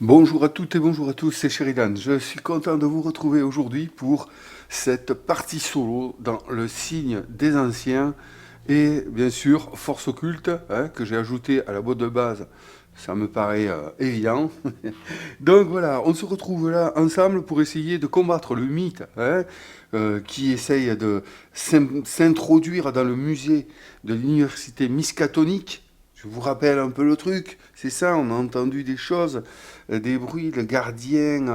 Bonjour à toutes et bonjour à tous, c'est Sheridan. Je suis content de vous retrouver aujourd'hui pour cette partie solo dans le signe des anciens et bien sûr force occulte hein, que j'ai ajouté à la boîte de base. Ça me paraît évident. Donc voilà, on se retrouve là ensemble pour essayer de combattre le mythe hein, qui essaye de s'introduire dans le musée de l'université miskatonique. Je vous rappelle un peu le truc, c'est ça, on a entendu des choses, des bruits, le gardien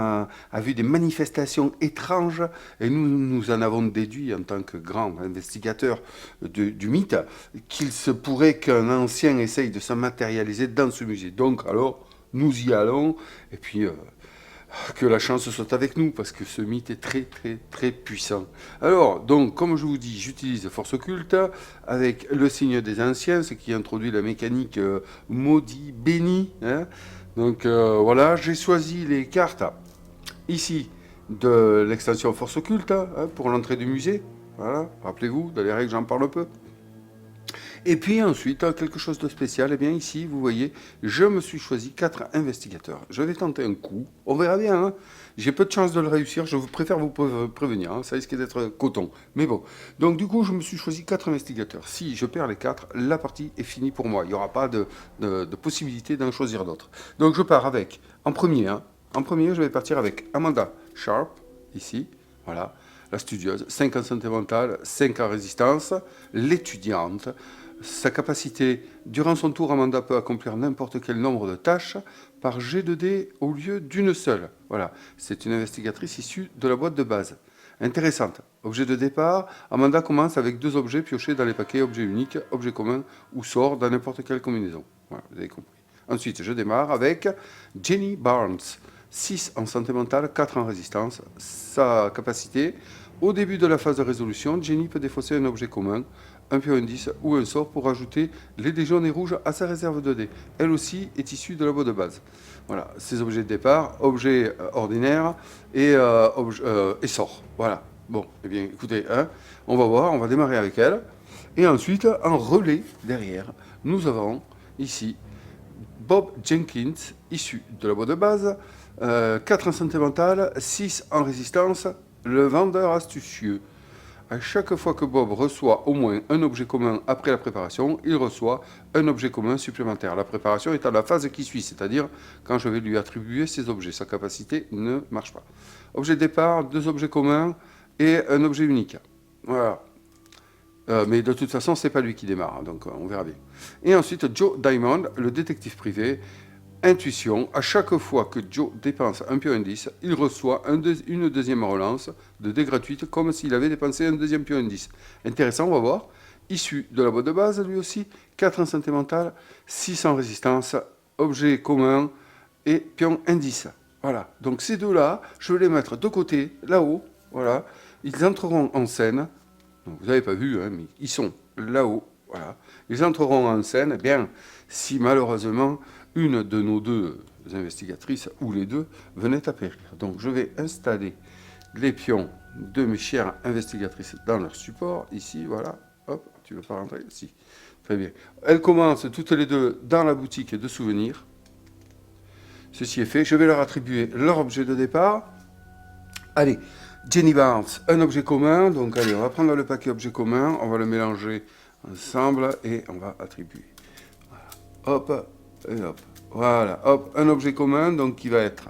a vu des manifestations étranges et nous en avons déduit en tant que grand investigateur du mythe qu'il se pourrait qu'un ancien essaye de se matérialiser dans ce musée. Donc alors, nous y allons et puis que la chance soit avec nous, parce que ce mythe est très très très puissant. Alors, donc, comme je vous dis, j'utilise Force Occulte avec le signe des anciens, ce qui introduit la mécanique maudit, béni. Hein. Donc voilà, j'ai choisi les cartes ici de l'extension Force Occulte hein, pour l'entrée du musée. Voilà, rappelez-vous, dans les règles, j'en parle un peu. Et puis ensuite, quelque chose de spécial, eh bien ici, vous voyez, je me suis choisi 4 investigateurs. Je vais tenter un coup, on verra bien, hein. J'ai peu de chance de le réussir, je préfère vous prévenir, hein. Ça risque d'être coton. Mais bon, donc du coup, je me suis choisi 4 investigateurs. Si je perds les 4, la partie est finie pour moi. Il n'y aura pas de possibilité d'en choisir d'autres. Donc je pars avec, en premier, hein, en premier, je vais partir avec Amanda Sharp, ici, voilà, la studieuse, 5 en santé mentale, 5 en résistance, l'étudiante. Sa capacité, durant son tour, Amanda peut accomplir n'importe quel nombre de tâches par jet de dés au lieu d'une seule. Voilà, c'est une investigatrice issue de la boîte de base. Intéressante. Objet de départ, Amanda commence avec 2 objets piochés dans les paquets objets uniques, objets communs ou sorts dans n'importe quelle combinaison. Voilà, vous avez compris. Ensuite, je démarre avec Jenny Barnes. 6 en santé mentale, 4 en résistance. Sa capacité, au début de la phase de résolution, Jenny peut défausser un objet commun, un pion indice ou un sort pour ajouter les dés jaunes et rouges à sa réserve de dés. Elle aussi est issue de la boîte de base. Voilà, ces objets de départ, objets ordinaires et sorts. Voilà. Bon, eh bien, écoutez, hein, on va voir, on va démarrer avec elle. Et ensuite, en relais, derrière, nous avons ici Bob Jenkins, issu de la boîte de base, 4 en santé mentale, 6 en résistance, le vendeur astucieux. À chaque fois que Bob reçoit au moins un objet commun après la préparation, il reçoit un objet commun supplémentaire. La préparation est à la phase qui suit, c'est-à-dire quand je vais lui attribuer ces objets. Sa capacité ne marche pas. Objet de départ, 2 objets communs et un objet unique. Voilà. Mais de toute façon, c'est pas lui qui démarre, donc on verra bien. Et ensuite, Joe Diamond, le détective privé. Intuition, à chaque fois que Joe dépense un pion indice, il reçoit une deuxième relance de dés gratuite comme s'il avait dépensé un deuxième pion indice. Intéressant, on va voir. Issu de la boîte de base, lui aussi, 4 en santé mentale, 6 en résistance, objet commun et pion indice. Voilà, donc ces deux-là, je vais les mettre de côté, là-haut, voilà. Ils entreront en scène. Donc, vous n'avez pas vu, hein, mais ils sont là-haut, voilà. Ils entreront en scène, eh bien, si malheureusement une de nos 2 investigatrices, ou les 2, venait à périr. Donc je vais installer les pions de mes chères investigatrices dans leur support, ici, voilà. Hop, tu veux pas rentrer? Si. Très bien. Elles commencent toutes les 2 dans la boutique de souvenirs. Ceci est fait. Je vais leur attribuer leur objet de départ. Allez, Jenny Barnes, un objet commun. Donc allez, on va prendre le paquet objet commun, on va le mélanger ensemble et on va attribuer. Voilà. Hop, et hop. Voilà, hop, un objet commun, donc qui va être...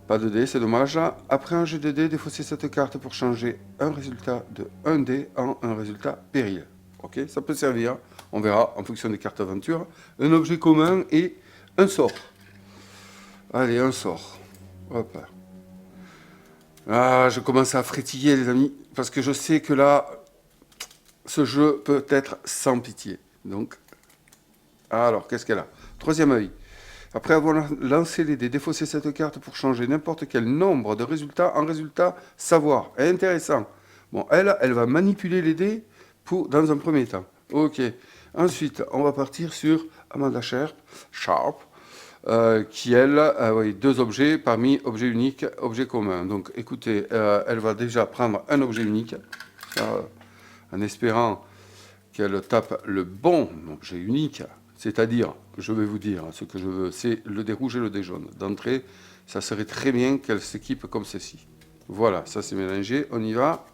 Pas de dé, c'est dommage. Après un jet de dé, défausser cette carte pour changer un résultat de 1 dé en un résultat péril. Ok, ça peut servir, on verra en fonction des cartes aventure. Un objet commun et un sort. Allez, un sort. Hop. Ah, je commence à frétiller, les amis, parce que je sais que là, ce jeu peut être sans pitié. Donc, alors, qu'est-ce qu'elle a? Troisième œil. Après avoir lancé les dés, défausser cette carte pour changer n'importe quel nombre de résultats en résultat savoir. Intéressant. Bon, elle va manipuler les dés dans un premier temps. Ok. Ensuite, on va partir sur Amanda Sharp, qui, elle, oui, 2 objets parmi objet unique, objet commun. Donc, écoutez, elle va déjà prendre un objet unique, en espérant qu'elle tape le bon objet unique, C'est-à-dire, je vais vous dire, ce que je veux, c'est le dé rouge et le dé jaune. D'entrée, ça serait très bien qu'elle s'équipe comme ceci. Voilà, ça c'est mélangé, on y va.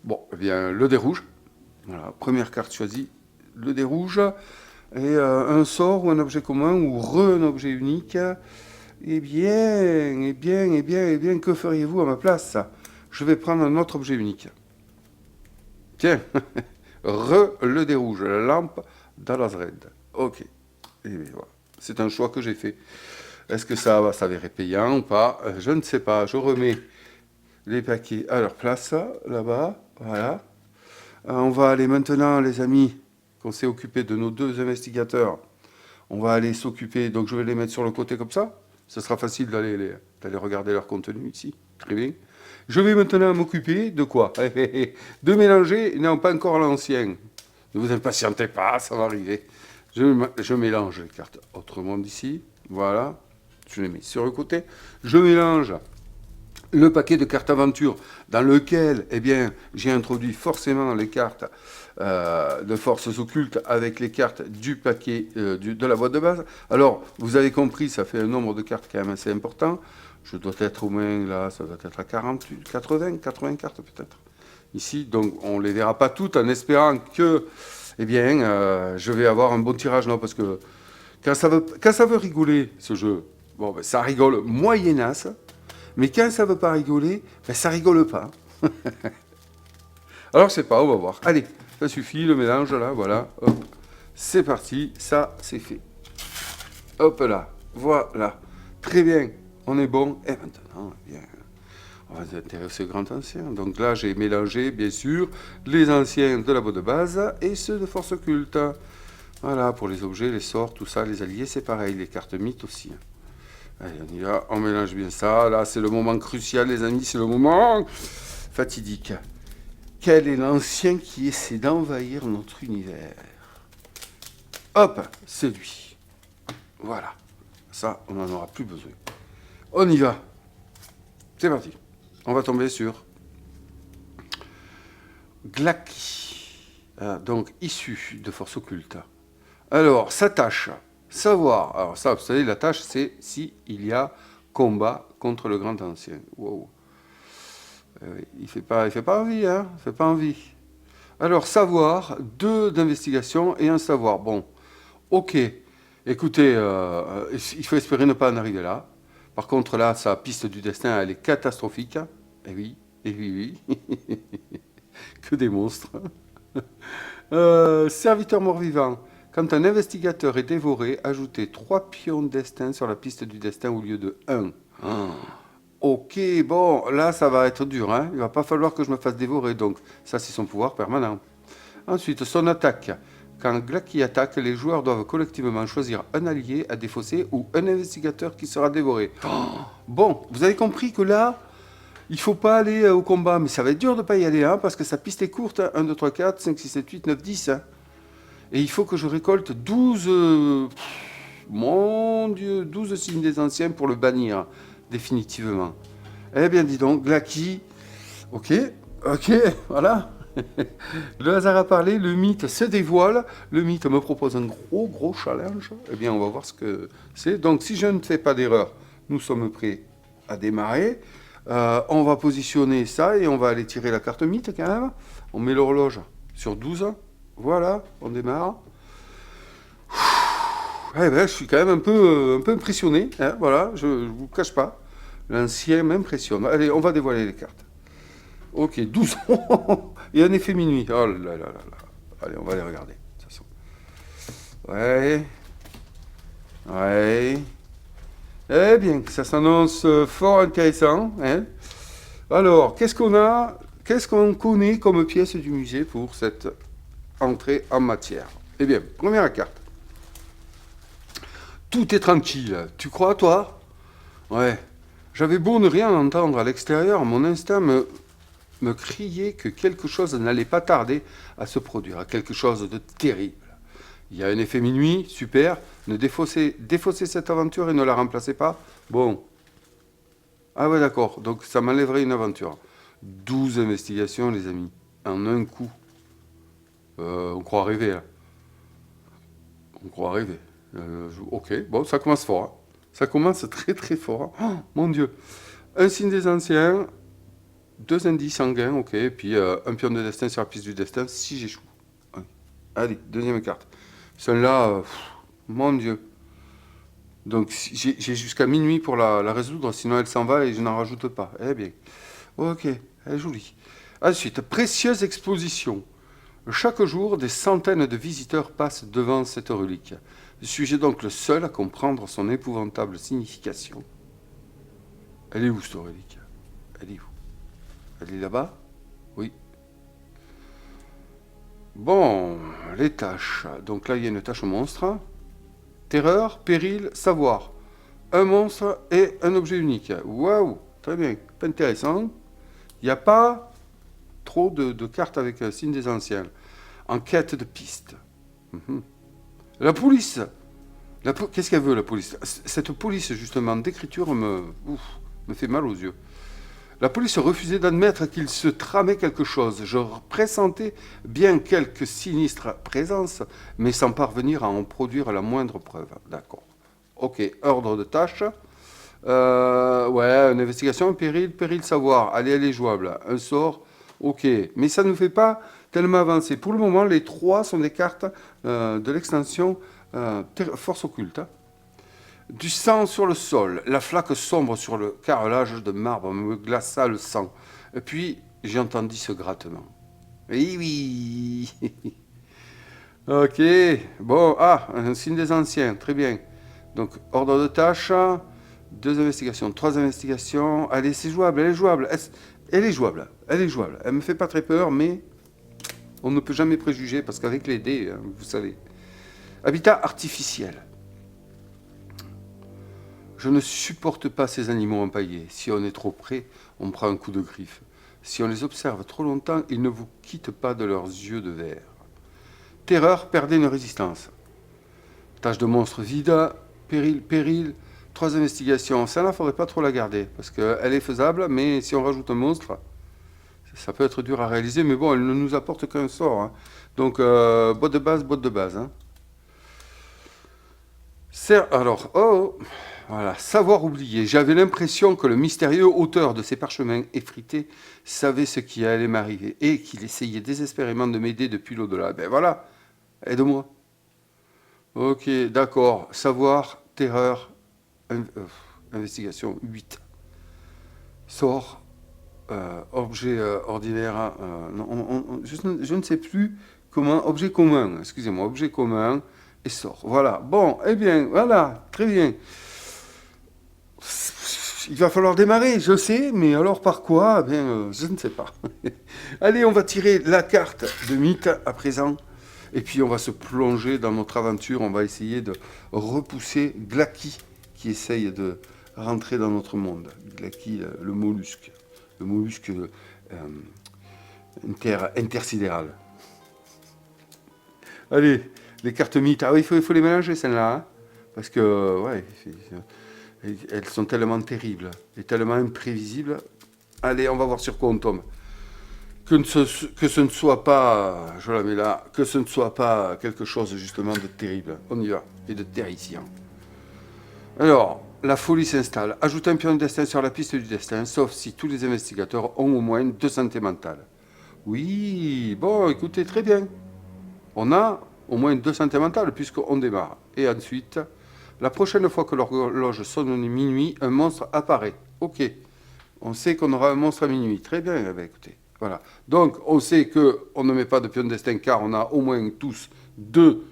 Bon, eh bien, le dé rouge. Voilà, première carte choisie, le dé rouge. Et un sort ou un objet commun ou un objet unique. Eh bien, que feriez-vous à ma place? Je vais prendre un autre objet unique. Tiens, le dé rouge, la lampe d'Alazred. Ok. Et bien, voilà. C'est un choix que j'ai fait. Est-ce que ça va s'avérer payant ou pas? Je ne sais pas. Je remets les paquets à leur place, là-bas. Voilà. On va aller maintenant, les amis, qu'on s'est occupé de nos deux investigateurs. On va aller s'occuper, donc je vais les mettre sur le côté comme ça. Ce sera facile d'aller regarder leur contenu ici. Très bien. Je vais maintenant m'occuper de quoi? De mélanger, non pas encore l'ancien. Ne vous impatientez pas, ça va arriver. Je mélange les cartes autrement d'ici. Voilà. Je les mets sur le côté. Je mélange le paquet de cartes aventure dans lequel, eh bien, j'ai introduit forcément les cartes de forces occultes avec les cartes du paquet de la boîte de base. Alors, vous avez compris, ça fait un nombre de cartes quand même assez important. Je dois être au moins, là, ça doit être à 40, 80 cartes peut-être. Ici, donc on ne les verra pas toutes en espérant que, eh bien, je vais avoir un bon tirage. Non, parce que quand ça veut rigoler, ce jeu, bon, ben, ça rigole moyennasse. Mais quand ça veut pas rigoler, ben ça rigole pas. Alors, je sais pas, on va voir. Allez, ça suffit, le mélange, là, voilà. Hop, c'est parti, ça, c'est fait. Hop là, voilà. Très bien, on est bon. Et maintenant, eh bien, on va s'intéresser aux grands anciens. Donc là, j'ai mélangé, bien sûr, les anciens de la boîte de base et ceux de force occulte. Voilà, pour les objets, les sorts, tout ça, les alliés, c'est pareil. Les cartes mythes aussi. Allez, on y va, on mélange bien ça. Là, c'est le moment crucial, les amis, c'est le moment fatidique. Quel est l'ancien qui essaie d'envahir notre univers? Hop, c'est lui. Voilà. Ça, on n'en aura plus besoin. On y va. C'est parti. On va tomber sur Glaki. Donc, issu de force occulte. Alors, sa tâche. Savoir. Alors ça, vous savez, la tâche, c'est si il y a combat contre le grand ancien. Wow. Il fait pas envie, hein. Il fait pas envie. Alors, savoir, 2 d'investigation et un savoir. Bon, ok. Écoutez, il faut espérer ne pas en arriver là. Par contre, là, sa piste du destin, elle est catastrophique. Eh oui, eh oui, oui. Que des monstres. Serviteur mort-vivant. Quand un investigateur est dévoré, ajoutez 3 pions de destin sur la piste du destin au lieu de 1. Ah. Ok, bon, là ça va être dur, hein. Il va pas falloir que je me fasse dévorer, donc ça c'est son pouvoir permanent. Ensuite, son attaque. Quand Glaki attaque, les joueurs doivent collectivement choisir un allié à défausser ou un investigateur qui sera dévoré. Oh. Bon, vous avez compris que là, il faut pas aller au combat, mais ça va être dur de pas y aller, hein, parce que sa piste est courte, hein. 1, 2, 3, 4, 5, 6, 7, 8, 9, 10. Hein. Et il faut que je récolte 12... mon Dieu, 12 signes des anciens pour le bannir, définitivement. Eh bien, dis donc, Glaki... Ok, voilà. Le hasard a parlé, le mythe se dévoile. Le mythe me propose un gros challenge. Eh bien, on va voir ce que c'est. Donc, si je ne fais pas d'erreur, nous sommes prêts à démarrer. On va positionner ça et on va aller tirer la carte mythe quand même. On met l'horloge sur 12. Voilà, on démarre. Eh ben, je suis quand même un peu impressionné. Hein, voilà, je ne vous cache pas. L'ancien m'impressionne. Allez, on va dévoiler les cartes. Ok, 12. Et un effet minuit. Oh là là là là. Allez, on va les regarder. De toute façon. Ouais. Eh bien, ça s'annonce fort intéressant. Hein. Alors, qu'est-ce qu'on a? Qu'est-ce qu'on connaît comme pièce du musée pour cette entrée en matière? Eh bien, première carte. Tout est tranquille. Tu crois, toi? Ouais. J'avais beau ne rien entendre à l'extérieur, mon instinct me criait que quelque chose n'allait pas tarder à se produire, quelque chose de terrible. Il y a un effet minuit, super. Ne défaussez cette aventure et ne la remplacez pas. Bon. Ah ouais, d'accord. Donc ça m'enlèverait une aventure. 12 investigations, les amis. En un coup. On croit rêver, là. On croit rêver. Ok, bon, ça commence fort, hein. Ça commence très très fort, hein. Oh, mon Dieu. Un signe des anciens, deux indices sanguins, ok, et puis un pion de destin sur la piste du destin si j'échoue. Ouais. Allez, deuxième carte. Celle-là, mon Dieu. Donc j'ai jusqu'à minuit pour la résoudre, sinon elle s'en va et je n'en rajoute pas. Eh bien, ok, elle est jolie. Ensuite, précieuse exposition. Chaque jour, des centaines de visiteurs passent devant cette relique. Suis-je donc le seul à comprendre son épouvantable signification? Elle est où cette relique? Elle est où? Elle est là-bas? Oui. Bon, les tâches. Donc là, il y a une tâche monstre. Terreur, péril, savoir. Un monstre et un objet unique. Waouh, très bien, pas intéressant. Il n'y a pas trop de cartes avec un signe des anciens. Enquête de piste. Mhm. La police. Qu'est-ce qu'elle veut, la police? Cette police, justement, d'écriture me fait mal aux yeux. La police refusait d'admettre qu'il se tramait quelque chose. Je pressentais bien quelques sinistres présences, mais sans parvenir à en produire la moindre preuve. D'accord. Ok, ordre de tâche. Ouais, une investigation, péril, savoir. Allez, elle est jouable. Un sort, ok. Mais ça ne nous fait pas tellement avancer. Pour le moment, les trois sont des cartes de l'extension force occulte, hein. Du sang sur le sol, la flaque sombre sur le carrelage de marbre me glaça le sang. Et puis, j'ai entendu ce grattement. Oui, oui. Ok, bon, un signe des anciens, très bien. Donc, ordre de tâche, deux investigations, trois investigations. Allez, c'est jouable, elle est jouable. Elle est jouable, elle est jouable. Elle me fait pas très peur, mais on ne peut jamais préjuger, parce qu'avec les dés, hein, vous savez. Habitat artificiel. Je ne supporte pas ces animaux empaillés. Si on est trop près, on prend un coup de griffe. Si on les observe trop longtemps, ils ne vous quittent pas de leurs yeux de verre. Terreur, perdez une résistance. Tâche de monstre vide, péril, trois investigations. Celle-là, il ne faudrait pas trop la garder, parce qu'elle est faisable, mais si on rajoute un monstre, ça peut être dur à réaliser, mais bon, elle ne nous apporte qu'un sort, hein. Donc, boîte de base, hein. Alors, voilà, savoir oublier. J'avais l'impression que le mystérieux auteur de ces parchemins effrités savait ce qui allait m'arriver et qu'il essayait désespérément de m'aider depuis l'au-delà. Ben voilà, aide-moi. Ok, d'accord. Savoir, terreur, investigation 8. Sort, objet ordinaire. Non, je ne sais plus comment. Objet commun, excusez-moi, objet commun et sort. Voilà. Bon, eh bien, voilà, très bien. Il va falloir démarrer, je sais, mais alors par quoi? Eh bien, je ne sais pas. Allez, on va tirer la carte de mythe à présent. Et puis on va se plonger dans notre aventure. On va essayer de repousser Glaaki qui essaye de rentrer dans notre monde. Glaaki, le mollusque. Le mollusque intersidéral. Allez, les cartes mythes. Ah oui, il faut les mélanger celles-là, hein, parce que, ouais, elles sont tellement terribles et tellement imprévisibles. Allez, on va voir sur quoi on tombe. Que ce ne soit pas, je la mets là, que ce ne soit pas quelque chose justement de terrible. On y va, et de terrifiant. Alors, la folie s'installe. Ajoutez un pion de destin sur la piste du destin, sauf si tous les investigateurs ont au moins 2 santé mentale. Oui, bon, écoutez, très bien. On a au moins 2 santé mentale puisqu'on démarre. Et ensuite, la prochaine fois que l'horloge sonne minuit, un monstre apparaît. Ok, on sait qu'on aura un monstre à minuit. Très bien, eh bien, écoutez. Voilà. Donc, on sait qu'on ne met pas de pion de destin car on a au moins tous 2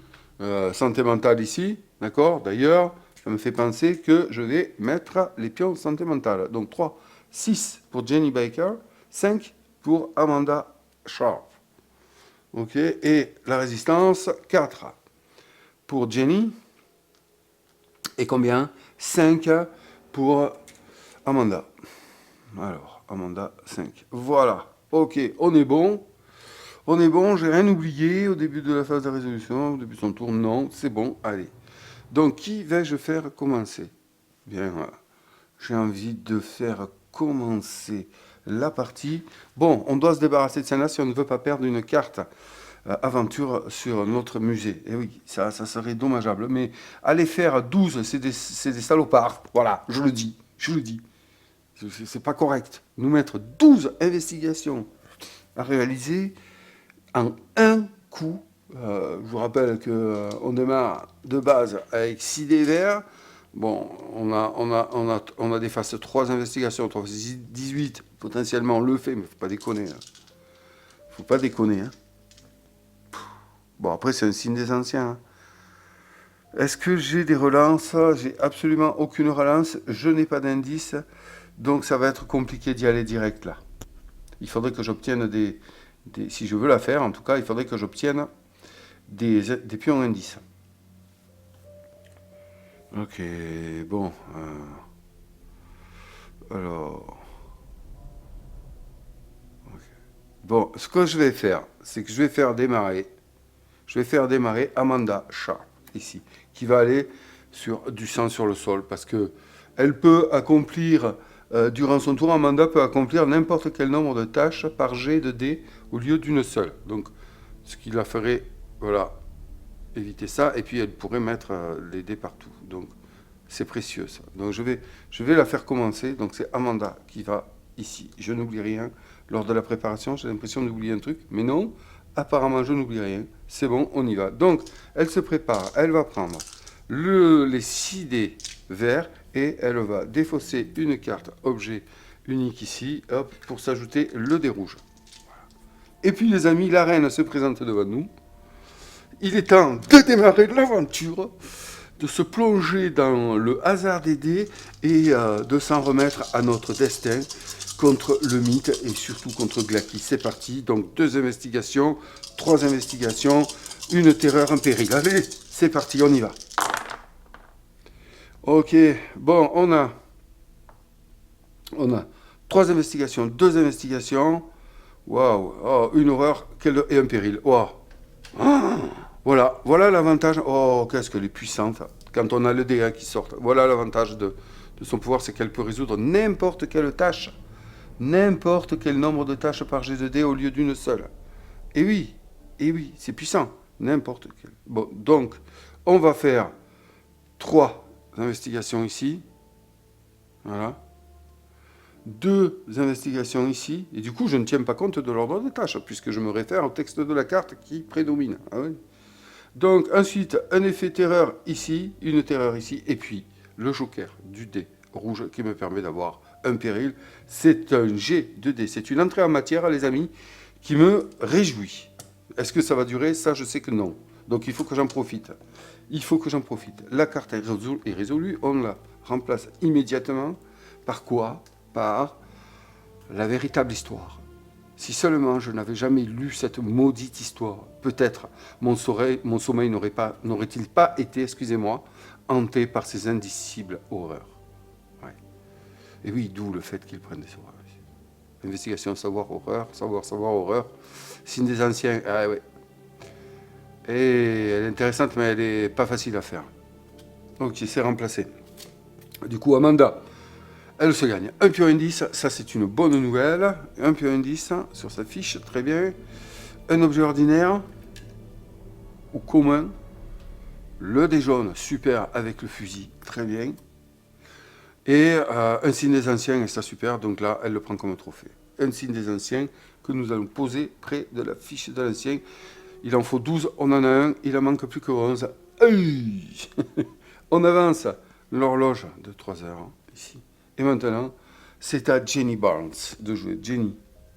santé mentale ici. D'accord? D'ailleurs, ça me fait penser que je vais mettre les pions santé mentale. Donc, 3, 6 pour Jenny Baker, 5 pour Amanda Sharp. Ok? Et la résistance, 4 pour Jenny. Et combien? 5 pour Amanda. Alors, Amanda, 5. Voilà. Ok, on est bon. On est bon, j'ai rien oublié au début de la phase de résolution, au début de son tour. Non, c'est bon, allez. Donc, qui vais-je faire commencer? Bien, j'ai envie de faire commencer la partie. Bon, on doit se débarrasser de celle-là si on ne veut pas perdre une carte aventure sur notre musée. Et oui, ça serait dommageable. Mais aller faire 12, c'est des salopards. Voilà, je le dis, je le dis. C'est pas correct. Nous mettre 12 investigations à réaliser en un coup. Je vous rappelle qu'on démarre de base avec 6 dés verts. Bon, on a des phases 3 investigations, 3 18, potentiellement on le fait, mais faut pas déconner. Hein. Faut pas déconner. Hein. Bon, après, c'est un signe des anciens. Hein. Est-ce que j'ai des relances? J'ai absolument aucune relance. Je n'ai pas d'indice. Donc, ça va être compliqué d'y aller direct là. Il faudrait que j'obtienne si je veux la faire, en tout cas, il faudrait que j'obtienne des pions indices. Ok, bon. Alors. Okay. Bon, ce que je vais faire, c'est que je vais faire démarrer Amanda Chat, ici, qui va aller sur du sang sur le sol, parce que elle peut accomplir, durant son tour, Amanda peut accomplir n'importe quel nombre de tâches par jet de dés au lieu d'une seule. Donc, ce qui la ferait, voilà, éviter ça, et puis elle pourrait mettre les dés partout. Donc, c'est précieux, ça. Donc, je vais la faire commencer. Donc, c'est Amanda qui va ici. Je n'oublie rien. Lors de la préparation, j'ai l'impression d'oublier un truc, mais non. Apparemment, je n'oublie rien. C'est bon, on y va. Donc, elle se prépare. Elle va prendre les 6 dés verts et elle va défausser une carte objet unique ici, hop, pour s'ajouter le dé rouge. Voilà. Et puis, les amis, la reine se présente devant nous. Il est temps de démarrer l'aventure, de se plonger dans le hasard des dés et de s'en remettre à notre destin contre le mythe et surtout contre Glaaki. C'est parti, donc 2 investigations, 3 investigations, une terreur, un péril. Allez, c'est parti, on y va. Ok, bon, on a 3 investigations, 2 investigations. Waouh, oh, une horreur et un péril. Waouh. Voilà l'avantage. Oh, qu'est-ce qu'elle est puissante quand on a le dé qui sort. Voilà l'avantage de son pouvoir, c'est qu'elle peut résoudre n'importe quelle tâche. N'importe quel nombre de tâches par jet de dés au lieu d'une seule. Et oui, c'est puissant. N'importe quel. Bon, donc, on va faire 3 investigations ici. Voilà. 2 investigations ici. Et du coup, je ne tiens pas compte de l'ordre de tâches, puisque je me réfère au texte de la carte qui prédomine. Ah oui. Donc, ensuite, un effet terreur ici, une terreur ici, et puis le joker du dé rouge qui me permet d'avoir un péril. C'est un jet de dés. C'est une entrée en matière, les amis, qui me réjouit. Est-ce que ça va durer? Ça, je sais que non. Donc, il faut que j'en profite. La carte est résolue. On la remplace immédiatement. Par quoi? Par la véritable histoire. Si seulement je n'avais jamais lu cette maudite histoire, peut-être mon sommeil n'aurait-il pas été, excusez-moi, hanté par ces indicibles horreurs. Ouais. Et oui, d'où le fait qu'ils prennent des horreurs. Investigation, savoir, horreur, horreur. Signe des anciens, ah ouais. Et elle est intéressante, mais elle n'est pas facile à faire. Donc, c'est remplacé. Du coup, Amanda, elle se gagne un pion indice, ça c'est une bonne nouvelle. Un pion indice sur sa fiche, très bien. Un objet ordinaire ou commun. Le dé jaune, super, avec le fusil, très bien. Et un signe des anciens, et ça super, donc là, elle le prend comme trophée. Un signe des anciens que nous allons poser près de la fiche de l'ancien. Il en faut 12, on en a un, il en manque plus que 11. On avance l'horloge de 3 heures, ici. Et maintenant, c'est à Jenny Barnes de jouer.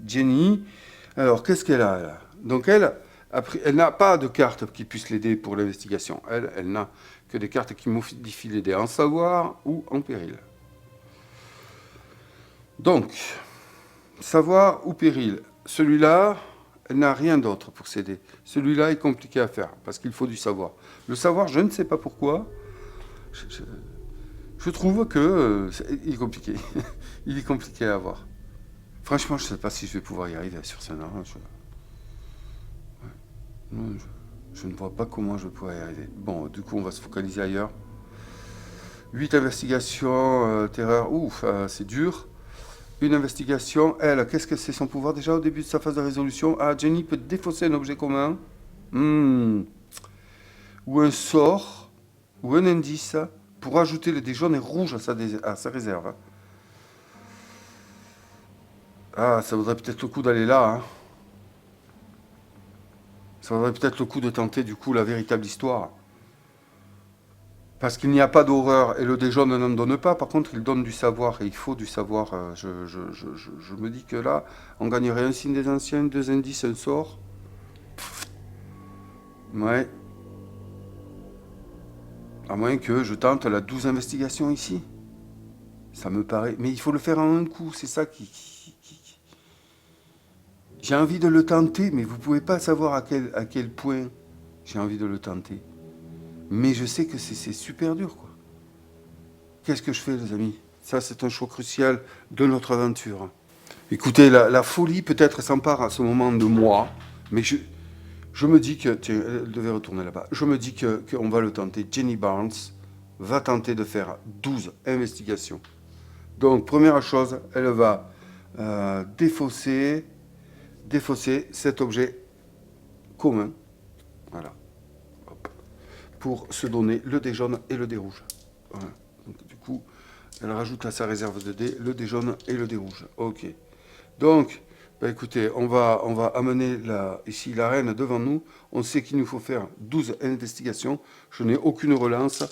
Jenny, alors qu'est-ce qu'elle a là? Donc elle n'a pas de carte qui puisse l'aider pour l'investigation. Elle n'a que des cartes qui modifient les dés en savoir ou en péril. Donc, savoir ou péril. Celui-là, elle n'a rien d'autre pour s'aider. Celui-là est compliqué à faire parce qu'il faut du savoir. Le savoir, je ne sais pas pourquoi. Je trouve que il est compliqué. Il est compliqué à avoir. Franchement, je ne sais pas si je vais pouvoir y arriver sur ça. Je ne vois pas comment je vais pouvoir y arriver. Bon, du coup, on va se focaliser ailleurs. 8 investigations, terreur. Ouf, c'est dur. Une investigation. Elle, qu'est-ce que c'est son pouvoir déjà au début de sa phase de résolution? Ah, Jenny peut défausser un objet commun. Hmm. Ou un sort, ou un indice pour ajouter des jaunes et rouges à sa réserve. Ah, ça vaudrait peut-être le coup d'aller là, hein. Ça vaudrait peut-être le coup de tenter du coup la véritable histoire. Parce qu'il n'y a pas d'horreur et le dé jaune n'en donne pas. Par contre, il donne du savoir et il faut du savoir. Je me dis que là, on gagnerait un signe des anciens, deux indices, un sort. Ouais. À moins que je tente la 12 investigation ici. Ça me paraît. Mais il faut le faire en un coup. C'est ça J'ai envie de le tenter, mais vous pouvez pas savoir à quel point j'ai envie de le tenter. Mais je sais que c'est super dur, quoi. Qu'est-ce que je fais, les amis? Ça, c'est un choix crucial de notre aventure. Écoutez, la folie peut-être s'empare à ce moment de moi, mais je me dis que, tiens, elle devait retourner là-bas, je me dis qu'on va le tenter. Jenny Barnes va tenter de faire 12 investigations. Donc, première chose, elle va défausser cet objet commun, voilà, hop, pour se donner le dé jaune et le dé rouge. Voilà. Donc, du coup, elle rajoute à sa réserve de dés le dé jaune et le dé rouge. Ok. Donc, bah écoutez, on va amener ici la reine devant nous. On sait qu'il nous faut faire 12 investigations. Je n'ai aucune relance.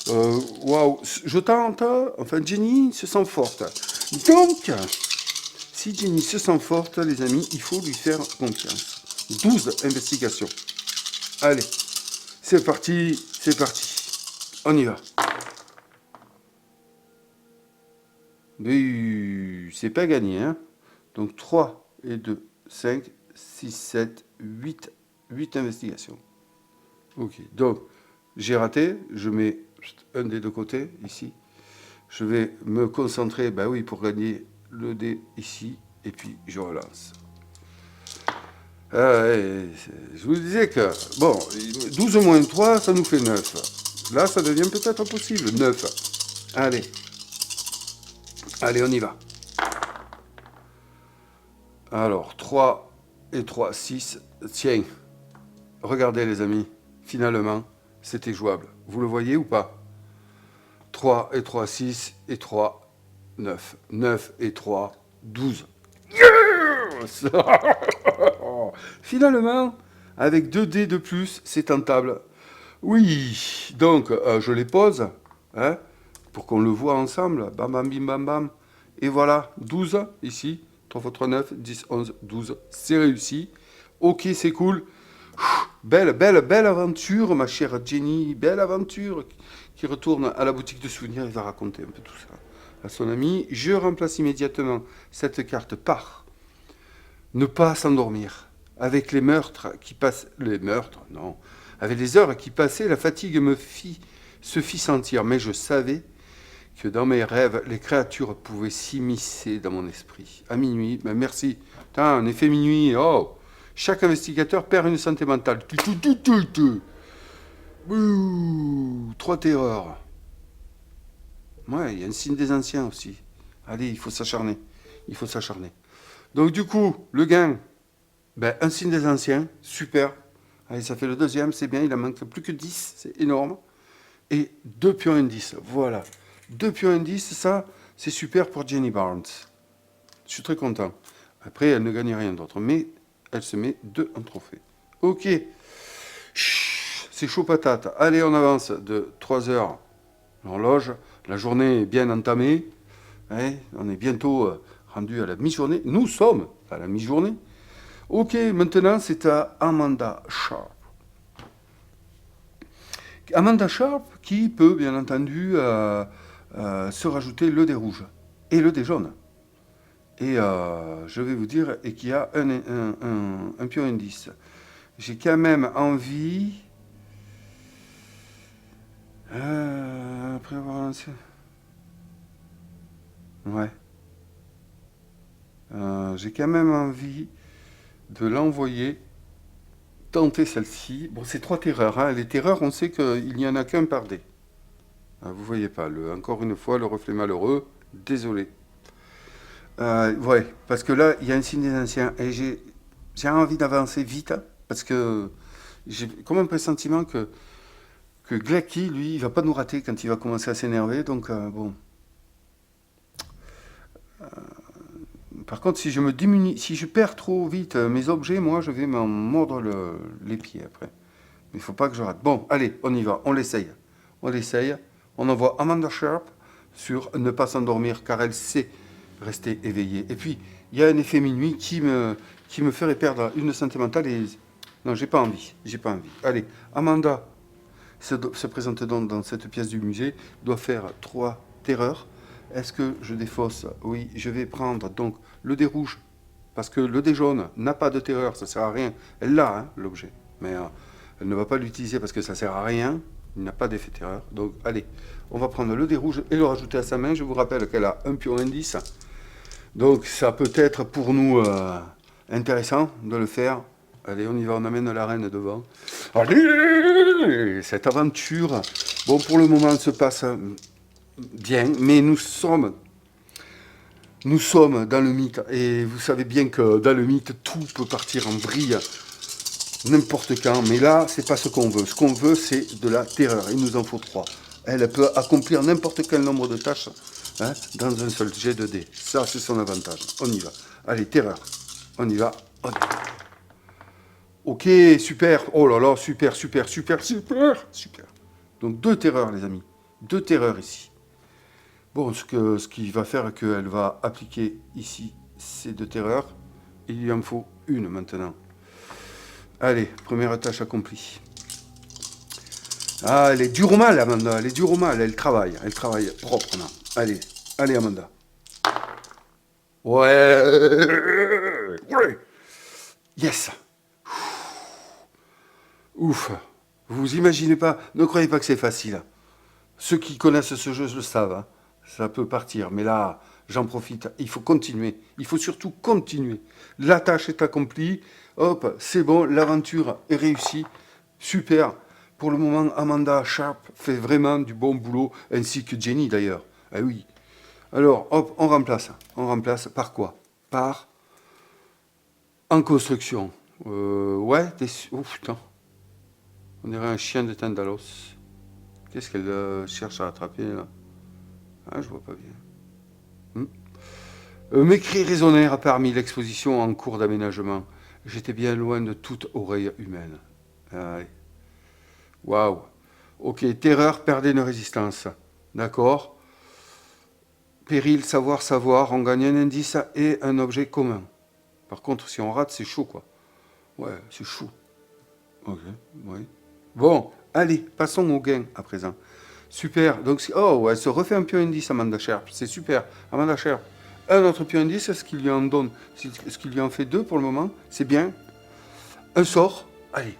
Waouh, je tente. Enfin, Jenny se sent forte. Donc, si Jenny se sent forte, les amis, il faut lui faire confiance. 12 investigations. Allez, c'est parti, c'est parti. On y va. Mais c'est pas gagné, hein. Donc 3 et 2, 5, 6, 7, 8. 8 investigations. Ok, donc j'ai raté, je mets un dé de côté, ici. Je vais me concentrer, bah oui, pour gagner le dé ici, et puis je relance. Je vous disais que, bon, 12 moins 3, ça nous fait 9. Là, ça devient peut-être possible, 9. Allez, allez, on y va. Alors, 3 et 3, 6. Tiens, regardez les amis, finalement, c'était jouable. Vous le voyez ou pas? 3 et 3, 6 et 3, 9. 9 et 3, 12. Yes. Finalement, avec 2 dés de plus, c'est tentable. Oui, donc je les pose, hein, pour qu'on le voit ensemble. Bam, bam, bim, bam, bam. Et voilà, 12 ici. 3 fois 3, 9, 10, 11, 12. C'est réussi. Ok, c'est cool. Belle, belle, belle aventure, ma chère Jenny. Belle aventure qui retourne à la boutique de souvenirs et va raconter un peu tout ça à son ami. Je remplace immédiatement cette carte par ne pas s'endormir. Avec les meurtres qui passent... Les meurtres, non. Avec les heures qui passaient, la fatigue se fit sentir. Mais je savais que dans mes rêves, les créatures pouvaient s'immiscer dans mon esprit. À minuit, ben merci. Putain, en effet minuit, oh. Chaque investigateur perd une santé mentale. Bouh, 3 terreurs. Ouais, il y a un signe des anciens aussi. Allez, il faut s'acharner. Il faut s'acharner. Donc du coup, le gain, ben, un signe des anciens, super. Allez, ça fait le deuxième, c'est bien, il en manque plus que 10, c'est énorme. Et 2 pions indices, voilà. 2 pions indices, ça, c'est super pour Jenny Barnes. Je suis très content. Après, elle ne gagne rien d'autre, mais elle se met 2 en trophée. Ok. Chut, c'est chaud patate. Allez, on avance de 3 heures l'horloge. La journée est bien entamée. Ouais, on est bientôt rendu à la mi-journée. Nous sommes à la mi-journée. Ok, maintenant c'est à Amanda Sharp. Amanda Sharp qui peut bien entendu se rajouter le dé rouge et le dé jaune. Et je vais vous dire, et qui a un pion indice. J'ai quand même envie, après avoir lancé... Ouais. J'ai quand même envie de l'envoyer tenter celle-ci. Bon, c'est 3 terreurs, hein. Les terreurs, on sait qu'il n'y en a qu'un par dé. Ah, vous voyez pas, encore une fois, le reflet malheureux. Désolé. Ouais, parce que là, il y a un signe des anciens. Et j'ai envie d'avancer vite, hein, parce que j'ai comme un pressentiment que Glacky, lui, il va pas nous rater quand il va commencer à s'énerver. Donc, bon. Par contre, si je me diminue, si je perds trop vite mes objets, moi, je vais m'en mordre les pieds après. Mais il faut pas que je rate. Bon, allez, on y va, on l'essaye. On l'essaye. On envoie Amanda Sharp sur ne pas s'endormir car elle sait rester éveillée. Et puis, il y a un effet minuit qui me ferait perdre une santé mentale et... Non, j'ai pas envie. J'ai pas envie. Allez, Amanda se présente donc dans cette pièce du musée, doit faire 3 terreurs. Est-ce que je défausse? Oui, je vais prendre donc le dé rouge, parce que le dé jaune n'a pas de terreur, ça sert à rien. Elle l'a, hein, l'objet, mais elle ne va pas l'utiliser parce que ça sert à rien. Il n'a pas d'effet terreur. Donc, allez, on va prendre le dé rouge et le rajouter à sa main. Je vous rappelle qu'elle a un pion indice. Donc, ça peut être pour nous intéressant de le faire. Allez, on y va, on amène la reine devant. Allez, cette aventure, bon, pour le moment, elle se passe bien, mais nous sommes dans le mythe. Et vous savez bien que dans le mythe, tout peut partir en vrille n'importe quand. Mais là, c'est pas ce qu'on veut. Ce qu'on veut, c'est de la terreur. Il nous en faut 3. Elle peut accomplir n'importe quel nombre de tâches hein, dans un seul jet de dés. Ça, c'est son avantage. On y va. Allez, terreur. On y va. On y va. Ok, super. Oh là là, super, super, super, super, super. Donc 2 terreurs, les amis. 2 terreurs ici. Bon, ce qui va faire qu'elle va appliquer ici ces 2 terreurs. Il lui en faut une maintenant. Allez, première tâche accomplie. Ah, elle est dure au mal, Amanda. Elle est dure au mal. Elle travaille proprement. Allez, allez, Amanda. Ouais. Ouais. Yes. Ouf. Vous imaginez pas, ne croyez pas que c'est facile. Ceux qui connaissent ce jeu le savent. Hein. Ça peut partir. Mais là, j'en profite. Il faut continuer. Il faut surtout continuer. La tâche est accomplie. Hop, c'est bon. L'aventure est réussie. Super. Pour le moment, Amanda Sharp fait vraiment du bon boulot, ainsi que Jenny d'ailleurs. Ah oui. Alors, hop, on remplace. On remplace par quoi? Par en construction. Ouais, oh putain. On dirait un chien de Tandalos. Qu'est-ce qu'elle cherche à attraper là? Ah, je vois pas bien. Mes cris résonnèrent parmi l'exposition en cours d'aménagement. J'étais bien loin de toute oreille humaine. Ah, waouh. Ok, terreur, perdez une résistance. D'accord. Péril, savoir, savoir. On gagne un indice et un objet commun. Par contre, si on rate, c'est chaud, quoi. Ouais, c'est chaud. Ok, oui. Bon, allez, passons au gain à présent. Super. Donc, oh, elle se refait un pion indice, Amanda Sharp. C'est super. Amanda Sharp. Un autre pion indice, ce qui lui en donne, ce qui lui en fait 2 pour le moment. C'est bien. Un sort. Allez,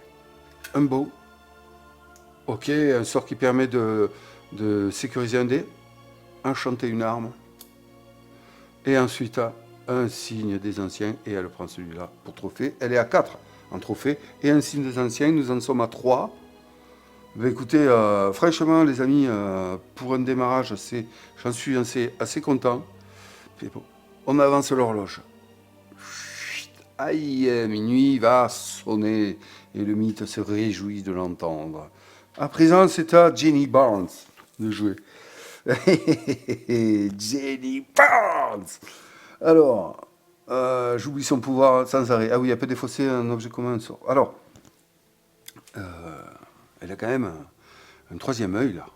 un beau. Ok, un sort qui permet de sécuriser un dé. Enchanter une arme. Et ensuite, un signe des anciens. Et elle prend celui-là pour trophée. Elle est à 4 en trophée. Et un signe des anciens, nous en sommes à 3. Ben écoutez, franchement, les amis, pour un démarrage, j'en suis assez content. Puis bon, on avance l'horloge. Aïe, minuit va sonner et le mythe se réjouit de l'entendre. À présent, c'est à Jenny Barnes de jouer. Jenny Barnes. Alors, j'oublie son pouvoir sans arrêt. Ah oui, elle peut défausser un objet commun, un sort. Alors, elle a quand même un 3e œil là.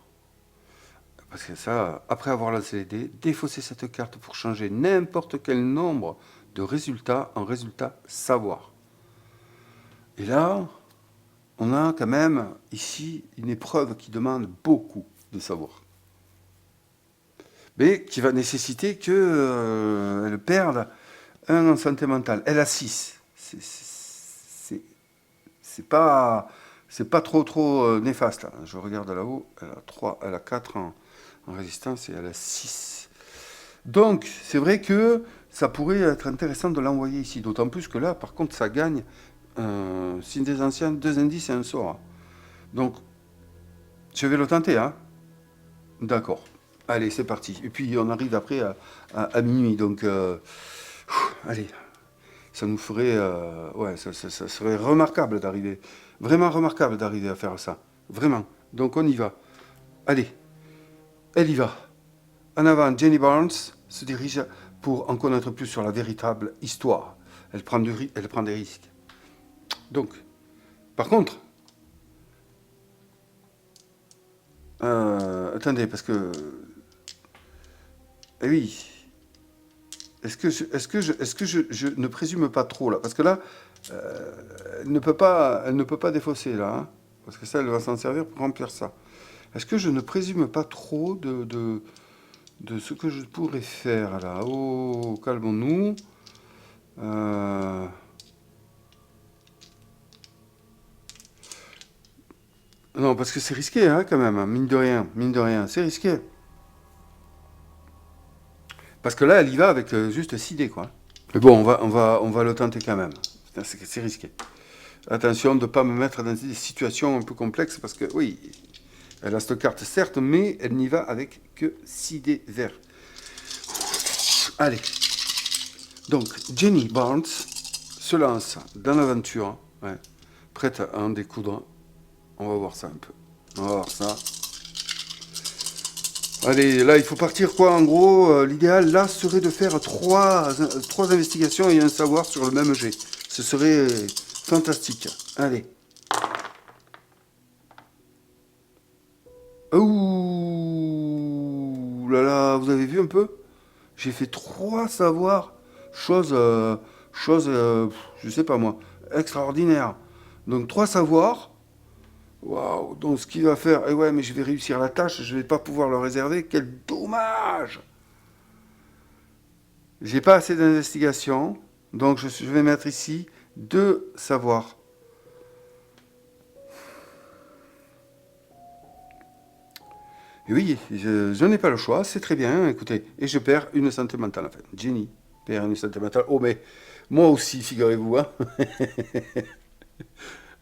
Parce que ça, après avoir lancé les dés, défausser cette carte pour changer n'importe quel nombre de résultats en résultat savoir. Et là, on a quand même ici une épreuve qui demande beaucoup de savoir. Mais qui va nécessiter qu'elle perde un en santé mentale. Elle a 6. C'est pas trop néfaste. Je regarde là-haut, elle a 3, elle a 4 en résistance et elle a 6. Donc, c'est vrai que ça pourrait être intéressant de l'envoyer ici. D'autant plus que là, par contre, ça gagne signe des anciens, 2 indices et un sort. Donc, je vais le tenter, hein. D'accord. Allez, c'est parti. Et puis, on arrive après à minuit. Donc, allez. ça nous ferait... ouais, ça serait remarquable d'arriver. Vraiment remarquable d'arriver à faire ça. Vraiment. Donc on y va. Allez, elle y va. En avant, Jenny Barnes se dirige pour en connaître plus sur la véritable histoire. Elle prend des risques. Donc, par contre, attendez, parce que... Eh oui, est-ce que je ne présume pas trop là? Parce que là, elle ne peut pas défausser là, hein, parce que ça, elle va s'en servir pour remplir ça. Est-ce que je ne présume pas trop de ce que je pourrais faire là? Oh, calmons-nous. Euh, Non, parce que c'est risqué, hein, quand même, hein, mine de rien, c'est risqué. Parce que là, elle y va avec juste 6 dés, quoi. Mais bon, on va le tenter quand même. C'est risqué. Attention de ne pas me mettre dans des situations un peu complexes, parce que oui, elle a cette carte, certes, mais elle n'y va avec que 6 dés verts. Allez. Donc, Jenny Barnes se lance dans l'aventure, ouais, prête à en découdre. On va voir ça un peu. On va voir ça. Allez, là, il faut partir quoi? En gros, l'idéal, là, serait de faire trois investigations et un savoir sur le même jet. Ce serait fantastique. Allez. Ouh là là, vous avez vu un peu? J'ai fait 3 savoirs, chose, je sais pas moi, extraordinaire. Donc 3 savoirs. Waouh, donc ce qu'il va faire, eh ouais, mais je vais réussir la tâche, je vais pas pouvoir le réserver, quel dommage! J'ai pas assez d'investigation, donc je vais mettre ici 2 savoirs. Et oui, je n'ai pas le choix, c'est très bien, écoutez, et je perds une santé mentale en fait. Jenny perd une santé mentale. Oh mais moi aussi, figurez-vous, hein.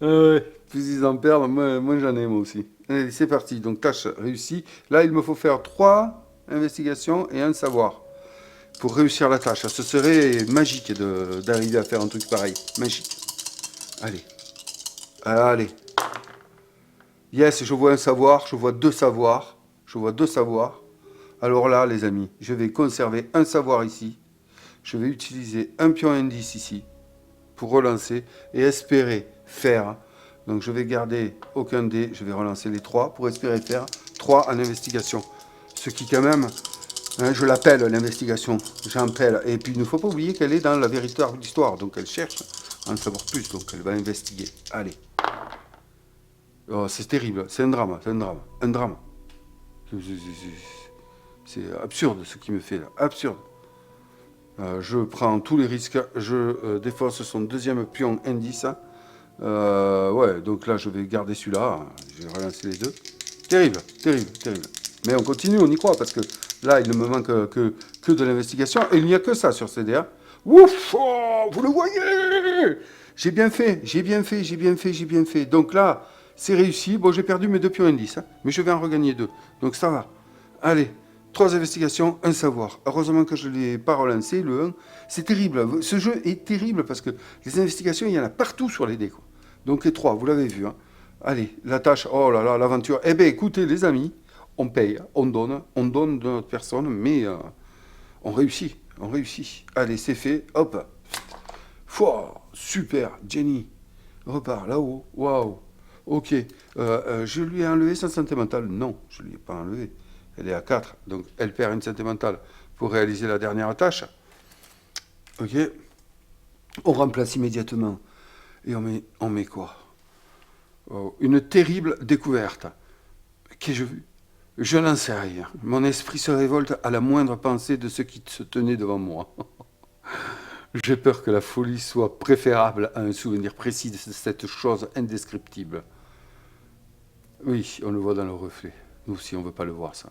Ouais, plus ils en perdent, moins j'en ai moi aussi. Allez, c'est parti, donc tâche réussie. Là, il me faut faire 3 investigations et un savoir pour réussir la tâche. Ce serait magique d'arriver à faire un truc pareil. Magique. Allez. Allez. Yes, je vois un savoir, je vois 2 savoirs. Je vois 2 savoirs. Alors là, les amis, je vais conserver un savoir ici. Je vais utiliser un pion indice ici pour relancer et espérer faire. Donc je vais garder aucun dé, je vais relancer les 3 pour espérer faire 3 en investigation. Ce qui quand même, hein, je l'appelle l'investigation, j'en pèle. Et puis il ne faut pas oublier qu'elle est dans la véritable histoire, donc elle cherche à en savoir plus, donc elle va investiguer. Allez. Oh, c'est terrible, c'est un drame, un drame. C'est absurde ce qui me fait là, absurde. Je prends tous les risques, je défausse son deuxième pion indice. Ouais, donc là je vais garder celui-là, je vais relancer les 2. Terrible, terrible, terrible. Mais on continue, on y croit, parce que là il ne me manque que de l'investigation, et il n'y a que ça sur CDA. Ouf, oh, vous le voyez? J'ai bien fait, j'ai bien fait, j'ai bien fait, j'ai bien fait. Donc là, c'est réussi. Bon, j'ai perdu mes 2 pions indices, hein, mais je vais en regagner 2. Donc ça va. Allez, 3 investigations, un savoir. Heureusement que je ne l'ai pas relancé, le 1. C'est terrible. Ce jeu est terrible parce que les investigations, il y en a partout sur les dés, quoi. Donc les 3, vous l'avez vu, hein. Allez, la tâche, oh là là, l'aventure. Eh bien, écoutez, les amis, on paye, on donne de notre personne, mais on réussit, on réussit. Allez, c'est fait, hop. Fouah, super, Jenny repart là-haut, waouh. Ok, je lui ai enlevé sa santé mentale. Non, je ne lui ai pas enlevé. Elle est à 4, donc elle perd une santé mentale pour réaliser la dernière tâche. Ok, on remplace immédiatement. Et on met quoi? Oh, une terrible découverte. Qu'ai-je vu? Je n'en sais rien. Mon esprit se révolte à la moindre pensée de ce qui se tenait devant moi. J'ai peur que la folie soit préférable à un souvenir précis de cette chose indescriptible. Oui, on le voit dans le reflet. Nous aussi, on ne veut pas le voir, ça.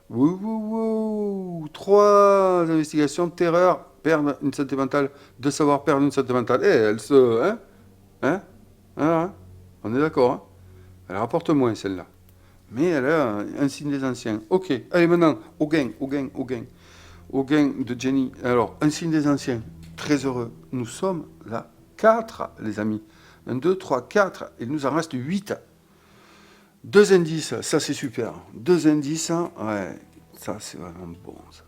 Wouh, wouh, wouh. 3 investigations, terreur, perdre une santé mentale, de savoir perdre une santé mentale. Eh, elle se... Hein? Hein? Hein? On est d'accord, hein? Elle rapporte moins, celle-là. Mais elle a un signe des anciens. Ok, allez maintenant, au gain, au gain, au gain. Au gain de Jenny. Alors, un signe des anciens. très heureux. Nous sommes là 4, les amis. 1, 2, 3, 4. Il nous en reste 8. Deux indices, ça c'est super. Deux indices, ouais, ça c'est vraiment bon. Ça.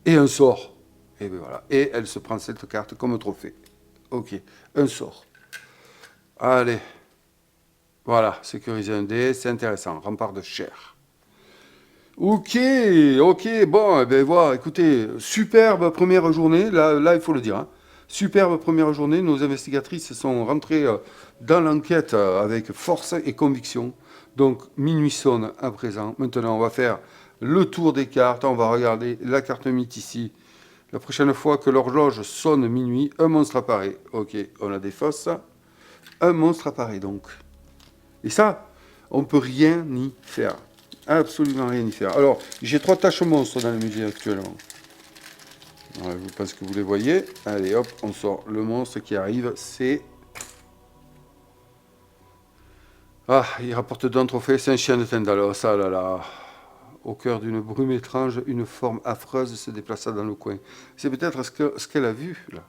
Et un sort. Et bien voilà. Et elle se prend cette carte comme trophée. Ok, un sort. Allez. Voilà, sécuriser un dé, c'est intéressant. Rempart de chair. Ok, ok, bon, eh ben voilà, écoutez, superbe première journée, là il faut le dire. Hein. Superbe première journée, nos investigatrices sont rentrées dans l'enquête avec force et conviction. Donc minuit sonne à présent. Maintenant, on va faire le tour des cartes, on va regarder la carte mythe ici. La prochaine fois que l'horloge sonne minuit, un monstre apparaît. Ok, on la défausse. Un monstre apparaît donc. Et ça, on ne peut rien y faire. Absolument rien y faire. Alors, j'ai 3 taches monstres dans le musée actuellement. Ouais, je pense que vous les voyez. Allez, hop, on sort le monstre qui arrive. C'est... Ah, il rapporte d'un trophée. C'est un chien de Tendalos. Ah là là. Au cœur d'une brume étrange, une forme affreuse se déplaça dans le coin. C'est peut-être ce qu'elle a vu, là.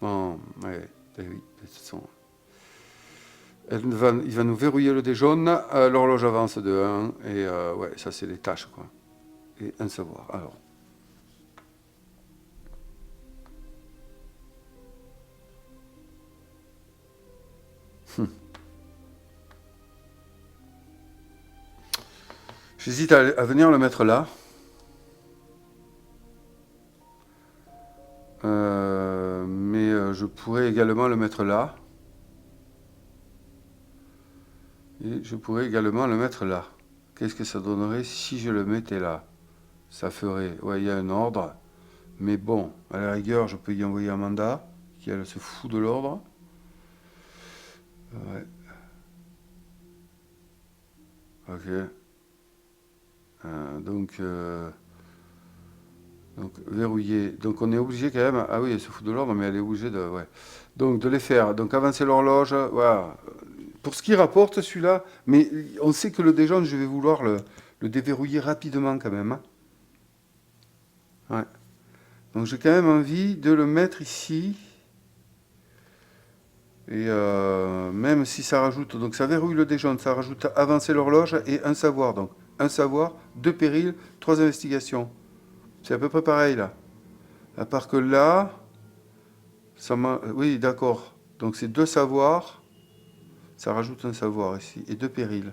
Bon, ouais, eh oui, de toute façon... il va nous verrouiller le dé jaune. L'horloge avance de 1. Et ouais, ça, c'est des tâches, quoi. Et un savoir. Alors. J'hésite à venir le mettre là. Mais je pourrais également le mettre là. Et je pourrais également le mettre là. Qu'est-ce que ça donnerait si je le mettais là? Ça ferait... Ouais, il y a un ordre. Mais bon, à la rigueur, je peux y envoyer un mandat qui elle se fout de l'ordre. Ouais. Ok. Donc verrouiller. Donc on est obligé quand même. Ah oui, elle se fout de l'ordre, mais elle est obligée de. Ouais. Donc de les faire. Donc avancer l'horloge. Voilà. Pour ce qui rapporte celui-là, mais on sait que le déjaune, je vais vouloir le déverrouiller rapidement quand même. Hein. Ouais. Donc j'ai quand même envie de le mettre ici. Et même si ça rajoute, donc ça verrouille le déjaune, ça rajoute avancer l'horloge et un savoir. Donc un savoir, 2 périls, 3 investigations. C'est à peu près pareil là. À part que là, ça m'a... Oui, d'accord. Donc c'est 2 savoirs, ça rajoute un savoir ici, et 2 périls.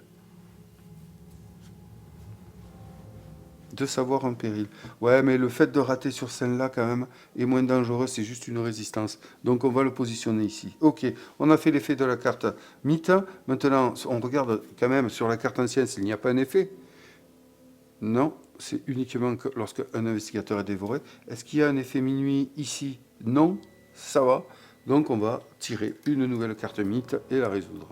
2 savoirs, un péril. Ouais, mais le fait de rater sur celle-là, quand même, est moins dangereux, c'est juste une résistance. Donc on va le positionner ici. Ok, on a fait l'effet de la carte mythe. Maintenant, on regarde quand même sur la carte ancienne s'il n'y a pas un effet. Non, c'est uniquement que lorsque un investigateur est dévoré. Est-ce qu'il y a un effet minuit ici? Non, ça va. Donc on va tirer une nouvelle carte mythe et la résoudre.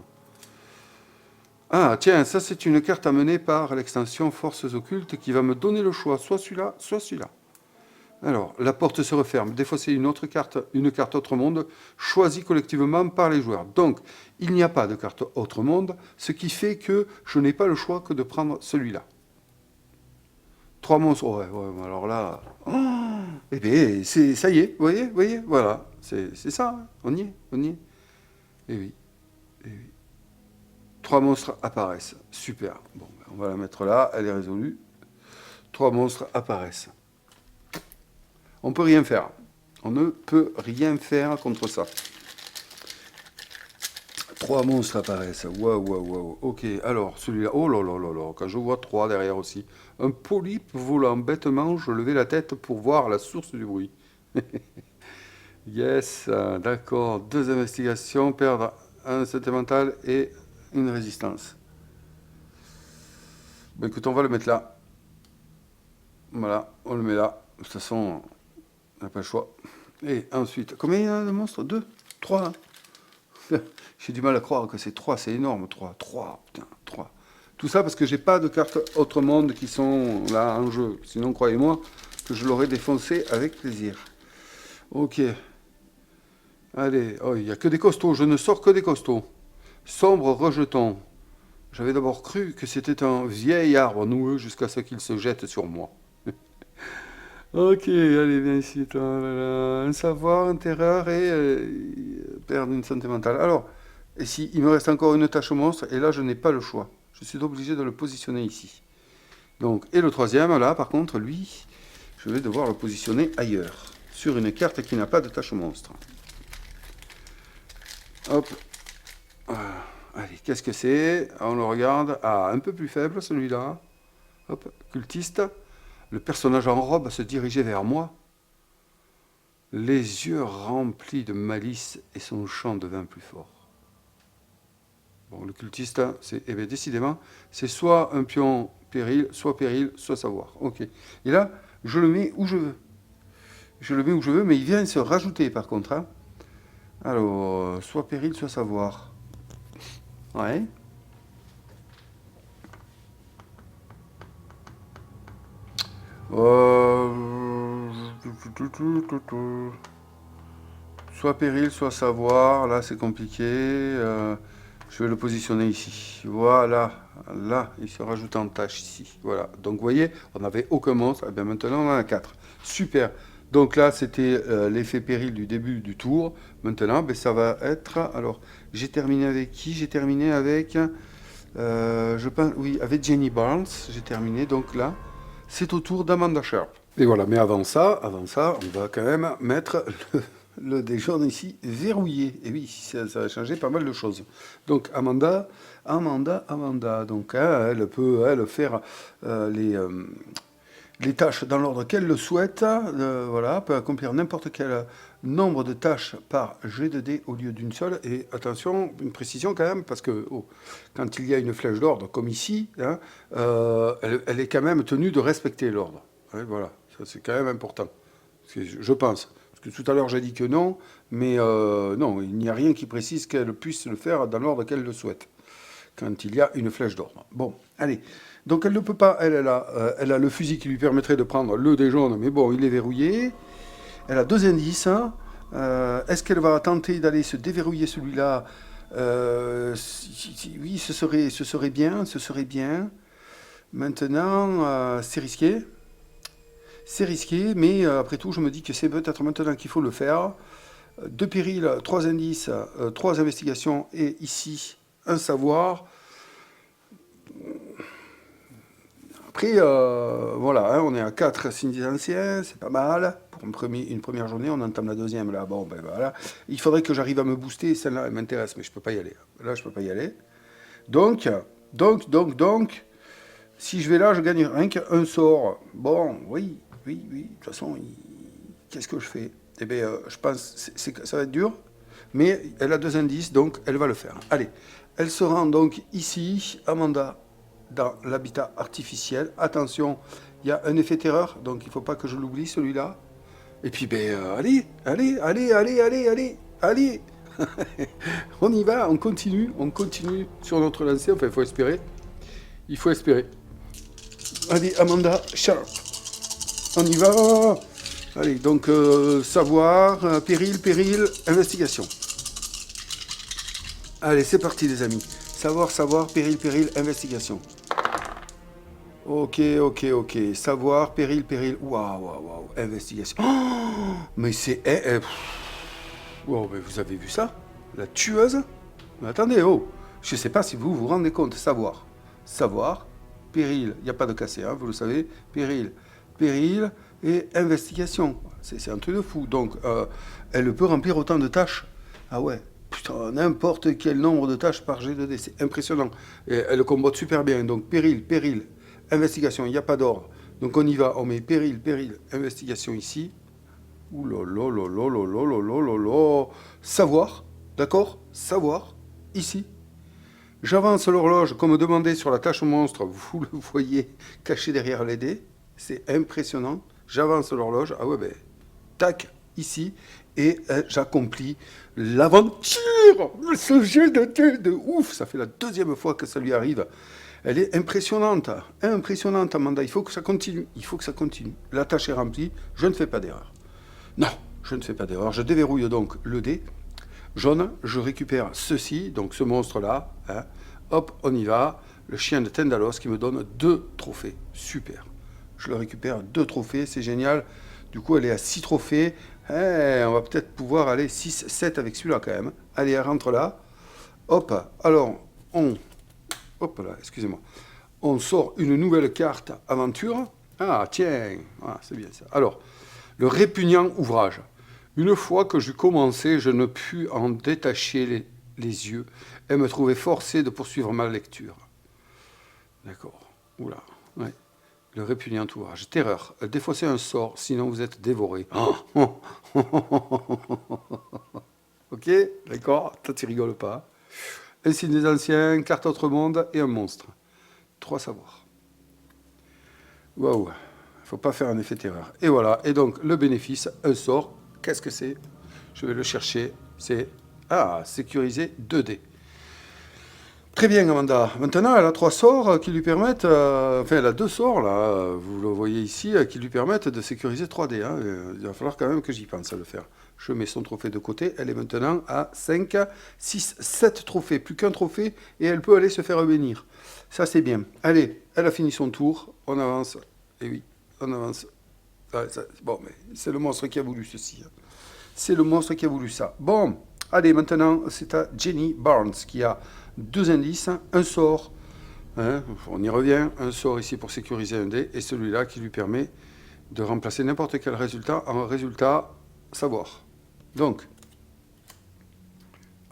Ah, tiens, ça c'est une carte amenée par l'extension Forces occultes qui va me donner le choix, soit celui-là, soit celui-là. Alors, la porte se referme. Défausser une carte Autre Monde, choisie collectivement par les joueurs. Donc, il n'y a pas de carte Autre Monde, ce qui fait que je n'ai pas le choix que de prendre celui-là. 3 monstres, ouais, alors là... Oh, eh bien, ça y est, vous voyez, voilà. C'est ça, hein, on y est, on y est. Eh oui, eh oui. 3 monstres apparaissent. Super. Bon, on va la mettre là, elle est résolue. 3 monstres apparaissent. On ne peut rien faire. On ne peut rien faire contre ça. 3 monstres apparaissent. Waouh. Ok, alors celui-là. Oh là là là là. Quand je vois 3 derrière aussi. Un polype volant bêtement, je levais la tête pour voir la source du bruit. Yes, d'accord. 2 investigations, perdre un santé mental et une résistance. Bon, écoute, on va le mettre là. Voilà, on le met là. De toute façon, on n'a pas le choix. Et ensuite, combien il y a de monstres? 2? 3 hein. J'ai du mal à croire que c'est 3, c'est énorme, 3. 3, putain, 3. Tout ça parce que j'ai pas de cartes Autre Monde qui sont là en jeu. Sinon, croyez-moi que je l'aurais défoncé avec plaisir. Ok. Allez, oh, il n'y a que des costauds, je ne sors que des costauds. Sombre rejeton. J'avais d'abord cru que c'était un vieil arbre noueux jusqu'à ce qu'il se jette sur moi. Ok, allez, viens ici, toi. Voilà. Un savoir, un terreur et perdre une santé mentale. Alors, et si il me reste encore une tâche monstre, et là, je n'ai pas le choix. Je suis obligé de le positionner ici. Donc, et le troisième, là, par contre, lui, je vais devoir le positionner ailleurs, sur une carte qui n'a pas de tâche monstre. Hop. Ah, allez, qu'est-ce que c'est? On le regarde. Ah, un peu plus faible, celui-là. Hop, cultiste. Le personnage en robe se dirigeait vers moi, les yeux remplis de malice et son chant devint plus fort. Bon, le cultiste, c'est, eh bien, décidément, c'est soit un pion péril, soit savoir. Ok. Et là, je le mets où je veux. Je le mets où je veux, mais il vient se rajouter par contre. Hein. Alors, soit péril, soit savoir. Ouais. Euh... Soit péril, soit savoir. Là, c'est compliqué. Je vais le positionner ici. Voilà. Là, il se rajoute en tâche ici. Voilà. Donc, vous voyez, on n'avait aucun monstre. Eh bien, maintenant, on en a 4. Super. Donc là, c'était l'effet péril du début du tour. Maintenant, ben, ça va être... Alors, j'ai terminé avec qui? J'ai terminé avec... je pense, oui, avec Jenny Barnes. J'ai terminé. Donc là, c'est au tour d'Amanda Sharp. Et voilà. Mais avant ça, on va quand même mettre le dé jaune ici verrouillé. Et oui, ça va changer pas mal de choses. Donc Amanda. Donc hein, elle peut faire les tâches dans l'ordre qu'elle le souhaite. Voilà, peut accomplir n'importe quel nombre de tâches par jet de dés au lieu d'une seule. Et attention, une précision quand même, parce que quand il y a une flèche d'ordre comme ici, hein, elle est quand même tenue de respecter l'ordre. Ouais, voilà, ça c'est quand même important. Je pense. Parce que tout à l'heure j'ai dit que non, mais non, il n'y a rien qui précise qu'elle puisse le faire dans l'ordre qu'elle le souhaite, quand il y a une flèche d'ordre. Bon, allez. Donc elle ne peut pas, elle a le fusil qui lui permettrait de prendre le dé jaune, mais bon, il est verrouillé. Elle a 2 indices. Hein. Est-ce qu'elle va tenter d'aller se déverrouiller celui-là oui, ce serait bien, ce serait bien. Maintenant, c'est risqué. C'est risqué, mais après tout, je me dis que c'est peut-être maintenant qu'il faut le faire. 2 périls, 3 indices, 3 investigations et ici un savoir. Après, voilà, hein, on est à 4 signes anciens, c'est pas mal. Pour une première journée, on entame la deuxième là. Bon, ben voilà. Il faudrait que j'arrive à me booster, celle-là, elle m'intéresse, mais je peux pas y aller. Là, je peux pas y aller. Donc, donc, si je vais là, je gagne rien qu'un sort. Bon, oui, de toute façon, qu'est-ce que je fais? Eh bien, je pense que ça va être dur, mais elle a 2 indices, donc elle va le faire. Allez, elle se rend donc ici, Amanda, dans l'habitat artificiel. Attention, il y a un effet terreur, donc il ne faut pas que je l'oublie, celui-là. Et puis, ben, allez. On y va, on continue sur notre lancée. Enfin, il faut espérer. Allez, Amanda Sharp. On y va. Allez, donc savoir, péril, investigation. Allez, c'est parti les amis. Savoir, péril, investigation. Ok. Savoir, péril. Waouh. Investigation. Oh, mais c'est... wow, mais vous avez vu ça? La tueuse? Mais attendez, oh. Je ne sais pas si vous vous rendez compte. Savoir, péril. Il n'y a pas de cassé, hein, vous le savez. Péril et investigation. C'est un truc de fou. Donc, elle peut remplir autant de tâches. Ah ouais. Putain, n'importe quel nombre de tâches par G2D. C'est impressionnant. Et elle combatte super bien. Donc, péril, investigation. Il n'y a pas d'ordre. Donc, on y va. On met péril, investigation ici. Ouh là là là là là là là là là. Savoir. D'accord? Savoir. Ici. J'avance l'horloge comme demandé sur la tâche monstre. Vous le voyez caché derrière les dés. C'est impressionnant. J'avance l'horloge. Ah ouais, ben, tac, ici. Et j'accomplis l'aventure. Ce jeu de dés de ouf. Ça fait la 2e fois que ça lui arrive. Elle est impressionnante. Impressionnante, Amanda. Il faut que ça continue. La tâche est remplie. Je ne fais pas d'erreur. Non, je ne fais pas d'erreur. Je déverrouille donc le dé jaune. Je récupère ceci, donc ce monstre-là. Hein. Hop, on y va. Le chien de Tendalos qui me donne 2 trophées. Super. je le récupère 2 trophées, c'est génial. Du coup, elle est à 6 trophées. On va peut-être pouvoir aller 6, 7 avec celui-là quand même. Allez, elle rentre là. Hop, alors, hop là, excusez-moi. On sort une nouvelle carte aventure. Ah, tiens, ah, c'est bien ça. Alors, le répugnant ouvrage. Une fois que j'ai commencé, je ne pus en détacher les yeux et me trouvais forcé de poursuivre ma lecture. D'accord. Oula. Ouais. Le répugnant ouvrage. Terreur. Défaussez un sort, sinon vous êtes dévoré. Ok, d'accord. Toi, tu rigoles pas. Un signe des anciens, carte autre monde et un monstre. 3 savoirs. Waouh. Il faut pas faire un effet terreur. Et voilà. Et donc, le bénéfice, un sort. Qu'est-ce que c'est? Je vais le chercher. C'est sécuriser 2D. Très bien, Amanda. Maintenant, elle a 3 sorts qui lui permettent... enfin, elle a 2 sorts, là, vous le voyez ici, qui lui permettent de sécuriser 3D. Hein. Il va falloir quand même que j'y pense à le faire. Je mets son trophée de côté. Elle est maintenant à 5, 6, 7 trophées. Plus qu'un trophée et elle peut aller se faire bénir. Ça, c'est bien. Allez, elle a fini son tour. On avance. Et oui, on avance. Bon, mais c'est le monstre qui a voulu ceci. Hein. C'est le monstre qui a voulu ça. Bon, allez, maintenant, c'est à Jenny Barnes qui a 2 indices, un sort, hein, on y revient, un sort ici pour sécuriser un dé, et celui-là qui lui permet de remplacer n'importe quel résultat en résultat savoir. Donc,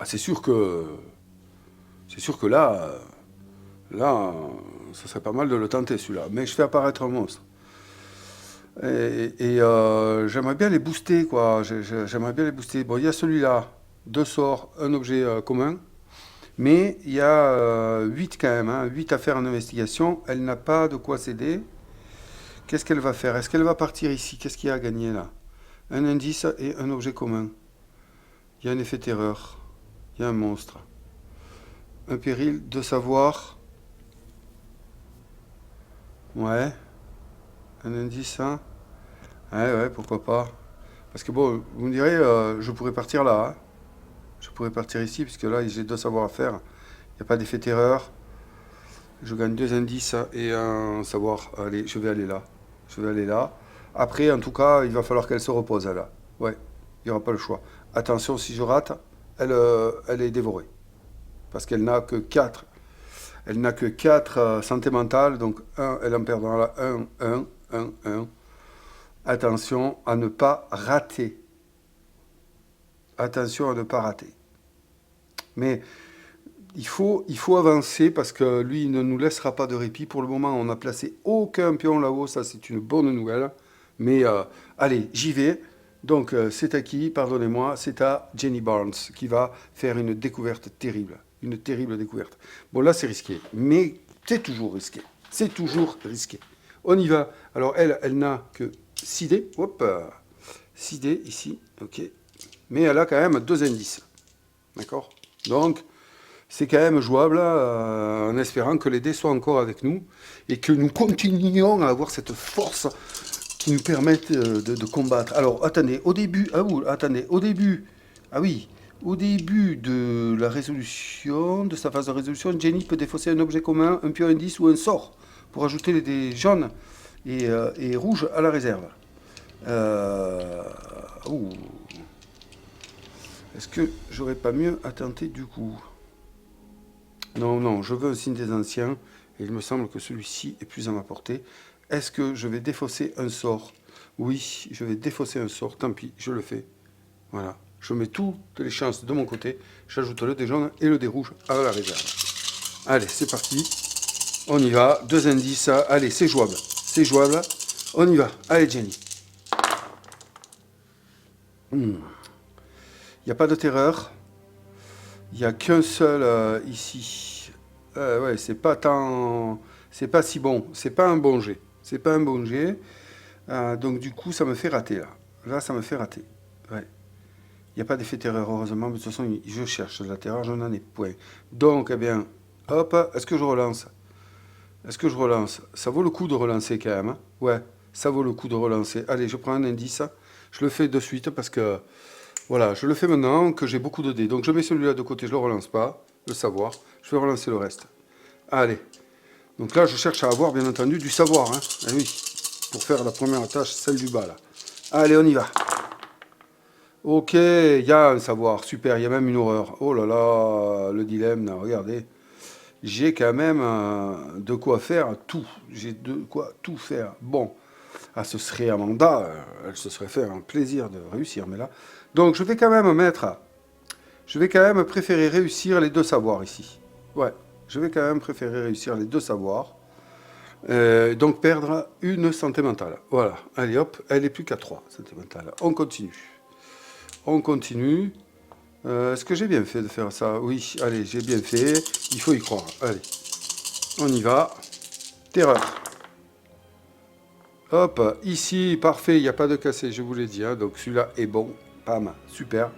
c'est sûr que là, ça serait pas mal de le tenter celui-là, mais je fais apparaître un monstre. Et j'aimerais bien les booster, quoi. J'aimerais bien les booster. Bon, il y a celui-là, 2 sorts, un objet commun. Mais il y a 8 quand même, hein, 8 à faire en investigation. Elle n'a pas de quoi céder. Qu'est-ce qu'elle va faire? Est-ce qu'elle va partir ici? Qu'est-ce qu'il y a à gagner là? Un indice et un objet commun. Il y a un effet terreur. Il y a un monstre. Un péril de savoir. Ouais. Un indice, hein? Ouais, pourquoi pas. Parce que bon, vous me direz, je pourrais partir là. Hein. Je pourrais partir ici, puisque là, j'ai 2 savoirs à faire. Il n'y a pas d'effet terreur. Je gagne 2 indices et un savoir. Allez, je vais aller là. Je vais aller là. Après, en tout cas, il va falloir qu'elle se repose là. Ouais, il n'y aura pas le choix. Attention, si je rate, elle est dévorée. Parce qu'elle n'a que 4. Elle n'a que 4 santé mentale. Donc, elle en perdra là 1. Attention à ne pas rater. Attention à ne pas rater. Mais il faut avancer parce que lui, il ne nous laissera pas de répit. Pour le moment, on n'a placé aucun pion là-haut. Ça, c'est une bonne nouvelle. Mais allez, j'y vais. Donc, c'est à qui? Pardonnez-moi. C'est à Jenny Barnes qui va faire une découverte terrible. Une terrible découverte. Bon, là, c'est risqué. Mais c'est toujours risqué. C'est toujours risqué. On y va. Alors, elle n'a que 6 dés. Hop. 6 dés ici. OK. Mais elle a quand même 2 indices. D'accord? Donc, c'est quand même jouable en espérant que les dés soient encore avec nous et que nous continuions à avoir cette force qui nous permette de combattre. Alors, attendez, au début, au début de la résolution, de sa phase de résolution, Jenny peut défausser un objet commun, un pion indice ou un sort pour ajouter les dés jaunes et rouges à la réserve. Est-ce que j'aurais pas mieux à tenter du coup? Non, je veux un signe des anciens, et il me semble que celui-ci est plus à ma portée. Est-ce que je vais défausser un sort? Oui, je vais défausser un sort, tant pis, je le fais. Voilà, je mets toutes les chances de mon côté, j'ajoute le dé jaune et le dé rouge à la réserve. Allez, c'est parti, on y va, 2 indices, allez, c'est jouable, on y va, allez Jenny. Il n'y a pas de terreur. Il n'y a qu'un seul ici. Ouais, c'est pas si bon. C'est pas un bon jet. Donc du coup, ça me fait rater là. Là, ça me fait rater. Ouais. Il n'y a pas d'effet terreur, heureusement. Mais de toute façon, je cherche de la terreur, je n'en ai point. Donc, eh bien, hop, est-ce que je relance? Ça vaut le coup de relancer quand même. Hein. Ouais, ça vaut le coup de relancer. Allez, je prends un indice. Je le fais de suite parce que... Voilà, je le fais maintenant que j'ai beaucoup de dés. Donc je mets celui-là de côté, je ne le relance pas, le savoir. Je vais relancer le reste. Allez. Donc là, je cherche à avoir, bien entendu, du savoir. Hein. Ah oui. pour faire la première tâche, celle du bas là. Allez, on y va. Ok, il y a un savoir, super, il y a même une horreur. Oh là là, le dilemme, là, regardez. J'ai quand même de quoi faire tout. J'ai de quoi tout faire. Bon, ah, ce serait Amanda, elle se serait fait un plaisir de réussir, mais là... Donc, je vais quand même mettre... Je vais quand même préférer réussir les deux savoirs ici. Ouais, je vais quand même préférer réussir les deux savoirs. Donc, perdre une santé mentale. Voilà, allez hop, elle est plus qu'à 3 santé mentale. On continue. On continue. Est-ce que j'ai bien fait de faire ça? Oui, allez, j'ai bien fait. Il faut y croire. Allez, on y va. Terreur. Hop, ici, parfait, il n'y a pas de cassé, je vous l'ai dit. Hein, donc celui-là est bon. Pam, super.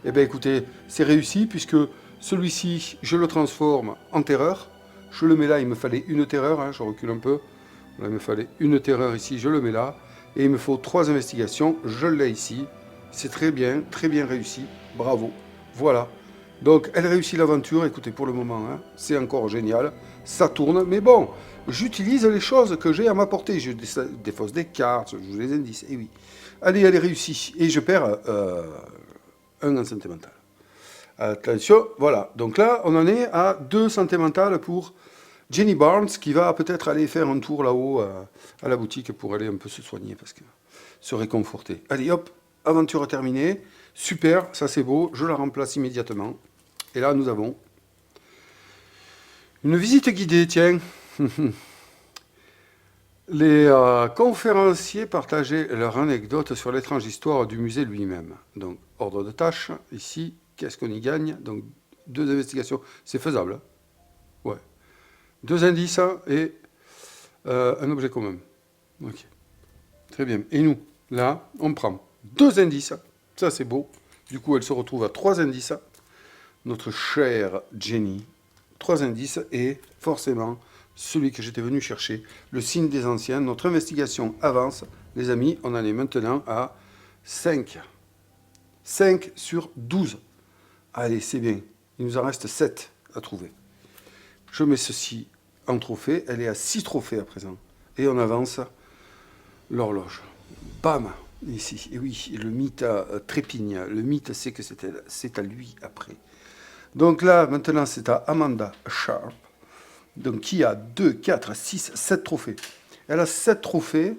Eh bien écoutez, c'est réussi puisque celui-ci, je le transforme en terreur. Je le mets là, il me fallait une terreur. Hein, je recule un peu. Là, il me fallait une terreur ici, je le mets là. Et il me faut 3 investigations. Je l'ai ici. C'est très bien réussi. Bravo. Voilà. Donc, elle réussit l'aventure. Écoutez, pour le moment, hein, c'est encore génial. Ça tourne. Mais bon, j'utilise les choses que j'ai à ma portée. Je défausse des cartes, je joue les indices. Et oui. Allez, elle est réussie. Et je perds un en santé mentale. Attention, voilà. Donc là, on en est à 2 santé mentale pour Jenny Barnes, qui va peut-être aller faire un tour là-haut à la boutique pour aller un peu se soigner, parce que se réconforter. Allez, hop, aventure terminée. Super, ça c'est beau. Je la remplace immédiatement. Et là, nous avons une visite guidée, tiens. Les conférenciers partageaient leur anecdote sur l'étrange histoire du musée lui-même. Donc, ordre de tâche, ici, qu'est-ce qu'on y gagne? Donc, 2 investigations, c'est faisable. Hein. Ouais. 2 indices et un objet commun. Ok. Très bien. Et nous, là, on prend 2 indices. Ça, c'est beau. Du coup, elle se retrouve à 3 indices. Notre chère Jenny. 3 indices et forcément... celui que j'étais venu chercher, le signe des anciens. Notre investigation avance. Les amis, on en est maintenant à 5. 5 sur 12. Allez, c'est bien. Il nous en reste 7 à trouver. Je mets ceci en trophée. Elle est à 6 trophées à présent. Et on avance l'horloge. Bam, ici. Et oui, le mythe trépigne. Le mythe, c'est que c'est à lui après. Donc là, maintenant, c'est à Amanda Sharp. Donc, qui a 2, 4, 6, 7 trophées. Elle a 7 trophées.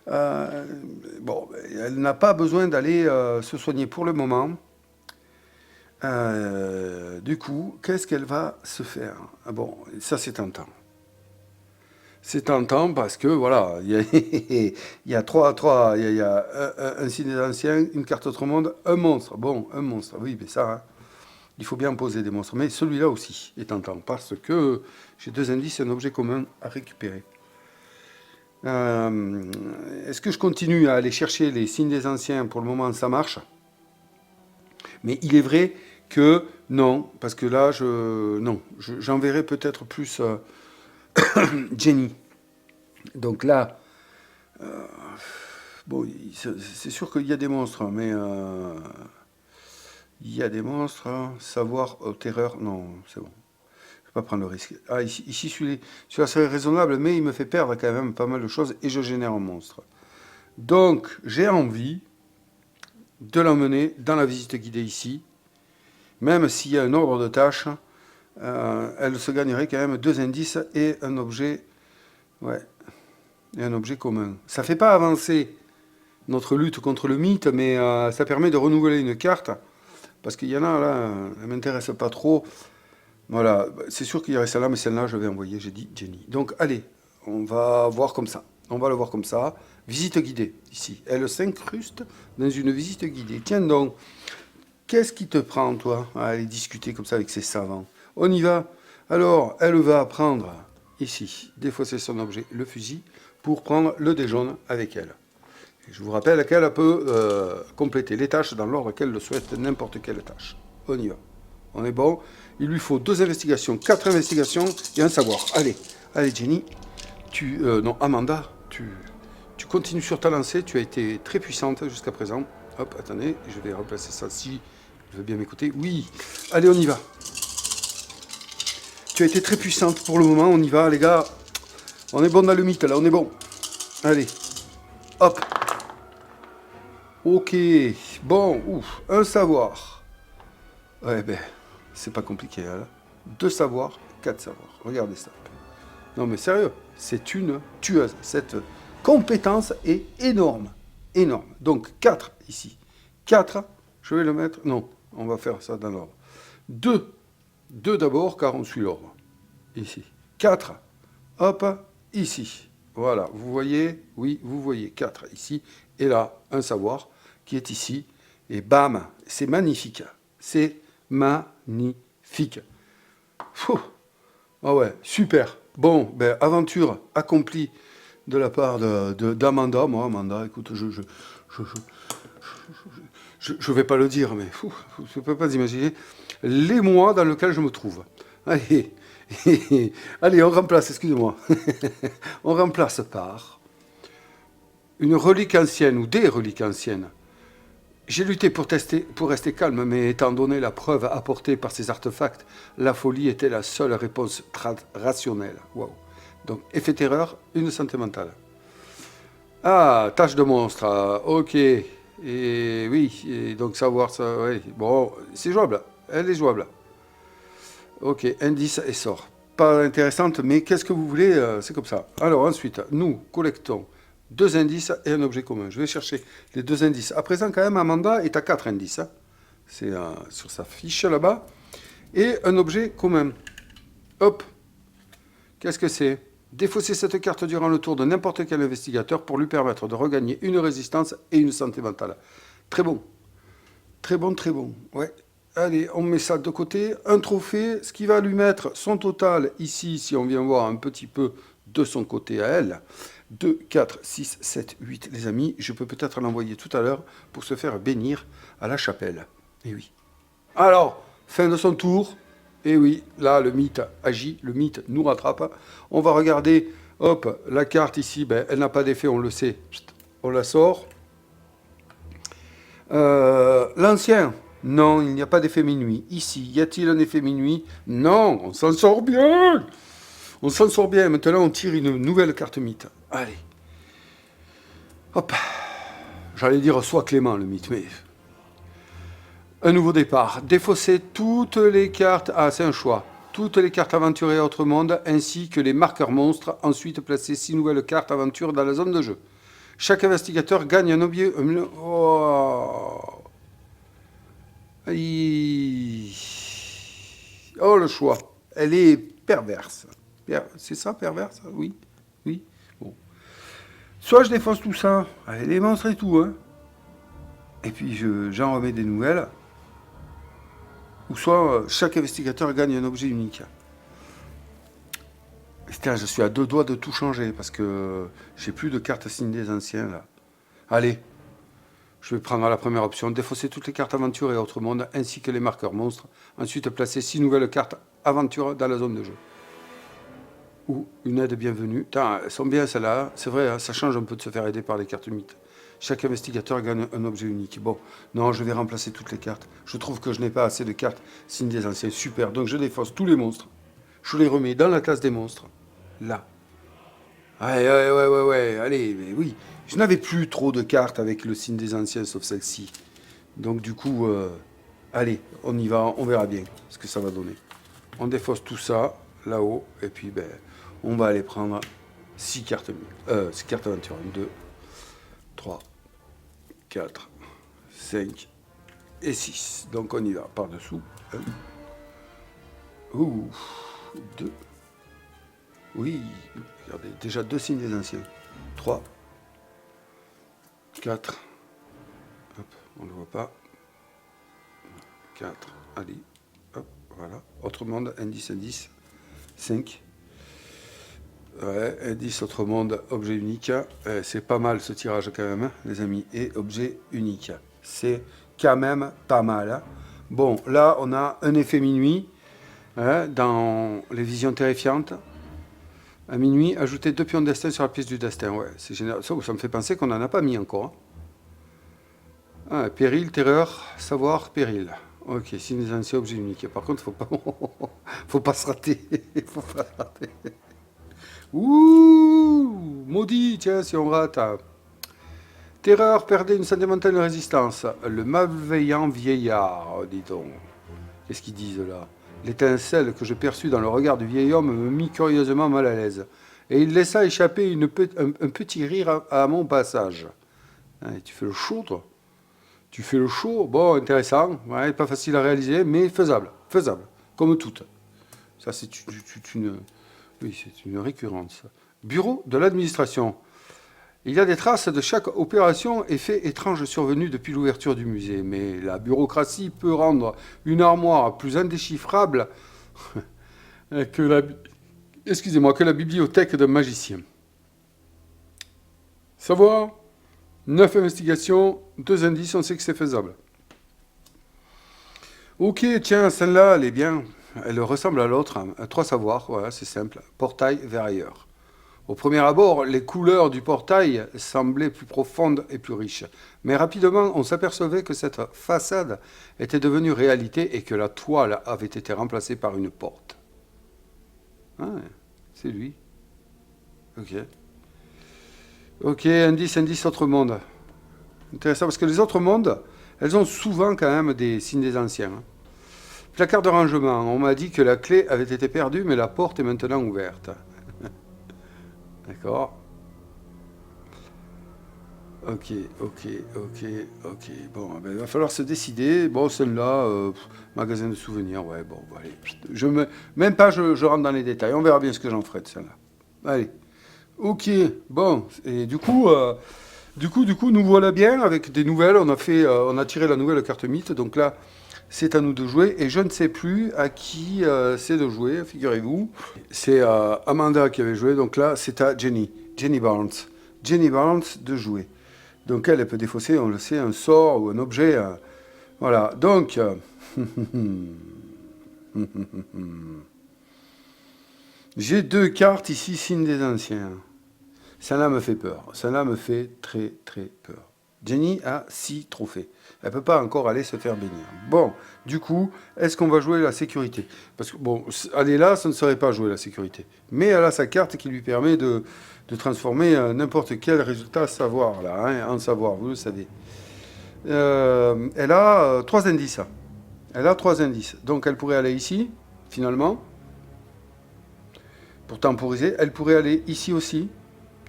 Bon, elle n'a pas besoin d'aller se soigner pour le moment. Du coup, qu'est-ce qu'elle va se faire? Bon, ça, c'est tentant. C'est tentant parce que, voilà, il y a 3, il y a un signe des anciens, une carte autre monde, un monstre. Bon, un monstre, oui, mais ça... Hein. Il faut bien poser des monstres. Mais celui-là aussi est tentant parce que j'ai 2 indices et un objet commun à récupérer. Est-ce que je continue à aller chercher les signes des anciens? Pour le moment, ça marche. Mais il est vrai que non, parce que là, j'enverrai peut-être plus Jenny. Donc là, bon, c'est sûr qu'il y a des monstres, mais... il y a des monstres, hein. Savoir, terreur, non, c'est bon. Je ne vais pas prendre le risque. Ah, ici celui-là serait raisonnable, mais il me fait perdre quand même pas mal de choses et je génère un monstre. Donc, j'ai envie de l'emmener dans la visite guidée ici. Même s'il y a un ordre de tâches, elle se gagnerait quand même 2 indices et un objet, ouais, et un objet commun. Ça ne fait pas avancer notre lutte contre le mythe, mais ça permet de renouveler une carte. Parce qu'il y en a là, elle ne m'intéresse pas trop. Voilà, c'est sûr qu'il y aurait celle-là, mais celle-là, je vais envoyer, j'ai dit Jenny. Donc, allez, on va voir comme ça. On va le voir comme ça. Visite guidée, ici. Elle s'incruste dans une visite guidée. Tiens donc, qu'est-ce qui te prend, toi, à aller discuter comme ça avec ces savants? On y va. Alors, elle va prendre, ici, défausser son objet, le fusil, pour prendre le dé jaune avec elle. Je vous rappelle qu'elle peut compléter les tâches dans l'ordre qu'elle le souhaite, n'importe quelle tâche. On y va. On est bon. Il lui faut 2 investigations, 4 investigations et un savoir. Allez, allez Jenny. Non, Amanda, tu continues sur ta lancée. Tu as été très puissante jusqu'à présent. Hop, attendez, je vais remplacer ça si je veux bien m'écouter. Oui, allez, on y va. Tu as été très puissante pour le moment. On y va, les gars. On est bon dans le mythe, là, on est bon. Allez. Hop. Ok. Bon, ouf. Un savoir. Ouais, ben, c'est pas compliqué. Hein. 2 savoirs, 4 savoirs. Regardez ça. Non, mais sérieux, c'est une tueuse. Cette compétence est énorme. Énorme. Donc, 4 ici. 4, je vais le mettre... Non, on va faire ça dans l'ordre. 2. 2 d'abord, car on suit l'ordre. Ici. 4. Hop, ici. Voilà, vous voyez, oui, vous voyez 4 ici. Et là, un savoir qui est ici. Et bam, c'est magnifique. C'est magnifique. Ah ouais, super. Bon, ben, aventure accomplie de la part d'Amanda. Moi, Amanda, écoute, je vais pas le dire, mais je ne peux pas imaginer l'émoi dans lequel je me trouve. Allez, allez, on remplace, excusez-moi. On remplace par une relique ancienne ou des reliques anciennes. J'ai lutté pour rester calme, mais étant donné la preuve apportée par ces artefacts, la folie était la seule réponse rationnelle. Wow. Donc, effet terreur, une santé mentale. Ah, tâche de monstre, ok. Et oui, et donc savoir ça, oui. Bon, c'est jouable, elle est jouable. Ok, indice et sort. Pas intéressante, mais qu'est-ce que vous voulez, c'est comme ça. Alors ensuite, nous collectons 2 indices et un objet commun. Je vais chercher les 2 indices. À présent, quand même, Amanda est à 4 indices. Hein. C'est sur sa fiche là-bas. Et un objet commun. Hop. Qu'est-ce que c'est? Défausser cette carte durant le tour de n'importe quel investigateur pour lui permettre de regagner une résistance et une santé mentale. Très bon. Très bon, très bon. Ouais. Allez, on met ça de côté. Un trophée, ce qui va lui mettre son total ici, si on vient voir un petit peu de son côté à elle. 2, 4, 6, 7, 8, les amis. Je peux peut-être l'envoyer tout à l'heure pour se faire bénir à la chapelle. Eh oui. Alors, fin de son tour. Et oui, là, le mythe agit, le mythe nous rattrape. On va regarder, hop, la carte ici, ben, elle n'a pas d'effet, on le sait. On la sort. L'ancien, non, il n'y a pas d'effet minuit. Ici, y a-t-il un effet minuit? Non, on s'en sort bien. On s'en sort bien. Maintenant, on tire une nouvelle carte mythe. Allez. Hop. J'allais dire soit Clément, le mythe, mais... Un nouveau départ. Défausser toutes les cartes... Ah, c'est un choix. Toutes les cartes aventures et autres mondes, ainsi que les marqueurs monstres. Ensuite, placer 6 nouvelles cartes aventures dans la zone de jeu. Chaque investigateur gagne un objet... Oh, oh le choix. Elle est perverse. C'est ça, perverse? Oui. Oui. Bon. Soit je défonce tout ça, allez, les monstres et tout, hein. Et puis j'en remets des nouvelles. Ou soit chaque investigateur gagne un objet unique. Putain, je suis à 2 doigts de tout changer parce que j'ai plus de cartes signes des anciens là. Allez, je vais prendre la première option, défausser toutes les cartes aventure et autres mondes ainsi que les marqueurs monstres. Ensuite, placer 6 nouvelles cartes aventure dans la zone de jeu. Ou une aide bienvenue. Putain, elles sont bien celles-là, c'est vrai, hein, ça change un peu de se faire aider par les cartes mythes. Chaque investigateur gagne un objet unique. Bon, non, je vais remplacer toutes les cartes. Je trouve que je n'ai pas assez de cartes signes des anciens. Super, donc je défausse tous les monstres. Je les remets dans la classe des monstres. Là. Ouais, allez, mais oui. Je n'avais plus trop de cartes avec le signe des anciens, sauf celle-ci. Donc du coup, allez, on y va, on verra bien ce que ça va donner. On défausse tout ça, là-haut, et puis ben, on va aller prendre 6 cartes, 6 cartes aventure. 1, 2, 3, 4, 5 et 6. Donc on y va par-dessous. 1. Ouh, 2. Oui, regardez, déjà 2 signes des anciens. 3, 4. Hop, on ne le voit pas. 4, allez. Hop, voilà. Autre monde, indice, indice. 5. Ouais, indice, autre monde, objet unique. C'est pas mal ce tirage quand même, hein, les amis. Et objet unique. C'est quand même pas mal. Hein. Bon, là, on a un effet minuit hein, dans les visions terrifiantes. À minuit, ajouter 2 pions de destin sur la pièce du destin. Ouais, c'est génial. Ça me fait penser qu'on n'en a pas mis encore. Hein. Ah, péril, terreur, savoir, péril. Ok, si les anciens objets uniques. Par contre, faut pas se rater. Faut pas se rater. Ouh, maudit, tiens, si on rate. Terreur, perdait une sentimentale résistance. Le malveillant vieillard, dis donc. Qu'est-ce qu'ils disent là? L'étincelle que je perçus dans le regard du vieil homme me mit curieusement mal à l'aise. Et il laissa échapper un petit rire à mon passage. Hein, tu fais le show, toi? Tu fais le show? Bon, intéressant. Ouais, pas facile à réaliser, mais faisable. Faisable. Comme toutes. Ça, c'est une, oui, c'est une récurrence. Bureau de l'administration. Il y a des traces de chaque opération et fait étrange survenu depuis l'ouverture du musée. Mais la bureaucratie peut rendre une armoire plus indéchiffrable que que la bibliothèque d'un magicien. Savoir, 9 investigations, 2 indices, on sait que c'est faisable. Ok, tiens, celle-là, elle est bien. Elle ressemble à l'autre. 3 savoirs, voilà, c'est simple. Portail vers ailleurs. Au premier abord, les couleurs du portail semblaient plus profondes et plus riches. Mais rapidement, on s'apercevait que cette façade était devenue réalité et que la toile avait été remplacée par une porte. Ah, c'est lui. Ok. Ok, indice, autre monde. Intéressant, parce que les autres mondes, elles ont souvent quand même des signes des anciens. Hein. Placard de rangement. On m'a dit que la clé avait été perdue, mais la porte est maintenant ouverte. D'accord. Ok. Bon, ben, il va falloir se décider. Bon, celle-là, magasin de souvenirs, ouais, bon, allez. Même pas, je rentre dans les détails. On verra bien ce que j'en ferai de celle-là. Allez. Ok, bon. Et du coup, nous voilà bien avec des nouvelles. On a tiré la nouvelle carte mythe. Donc là, c'est à nous de jouer. Et je ne sais plus à qui c'est de jouer, figurez-vous. C'est Amanda qui avait joué. Donc là, c'est à Jenny Barnes. Jenny Barnes de jouer. Donc elle peut défausser, on le sait, un sort ou un objet. Voilà. Donc, j'ai 2 cartes ici, signe des anciens. Celle-là me fait peur. Celle-là me fait très très peur. Jenny a 6 trophées. Elle ne peut pas encore aller se faire bénir. Bon, du coup, est-ce qu'on va jouer la sécurité? Parce que, bon, aller là, ça ne serait pas jouer la sécurité. Mais elle a sa carte qui lui permet de transformer n'importe quel résultat à savoir, là, hein, en savoir, vous le savez. Elle a 3 indices. Elle a 3 indices. Donc elle pourrait aller ici, finalement, pour temporiser. Elle pourrait aller ici aussi.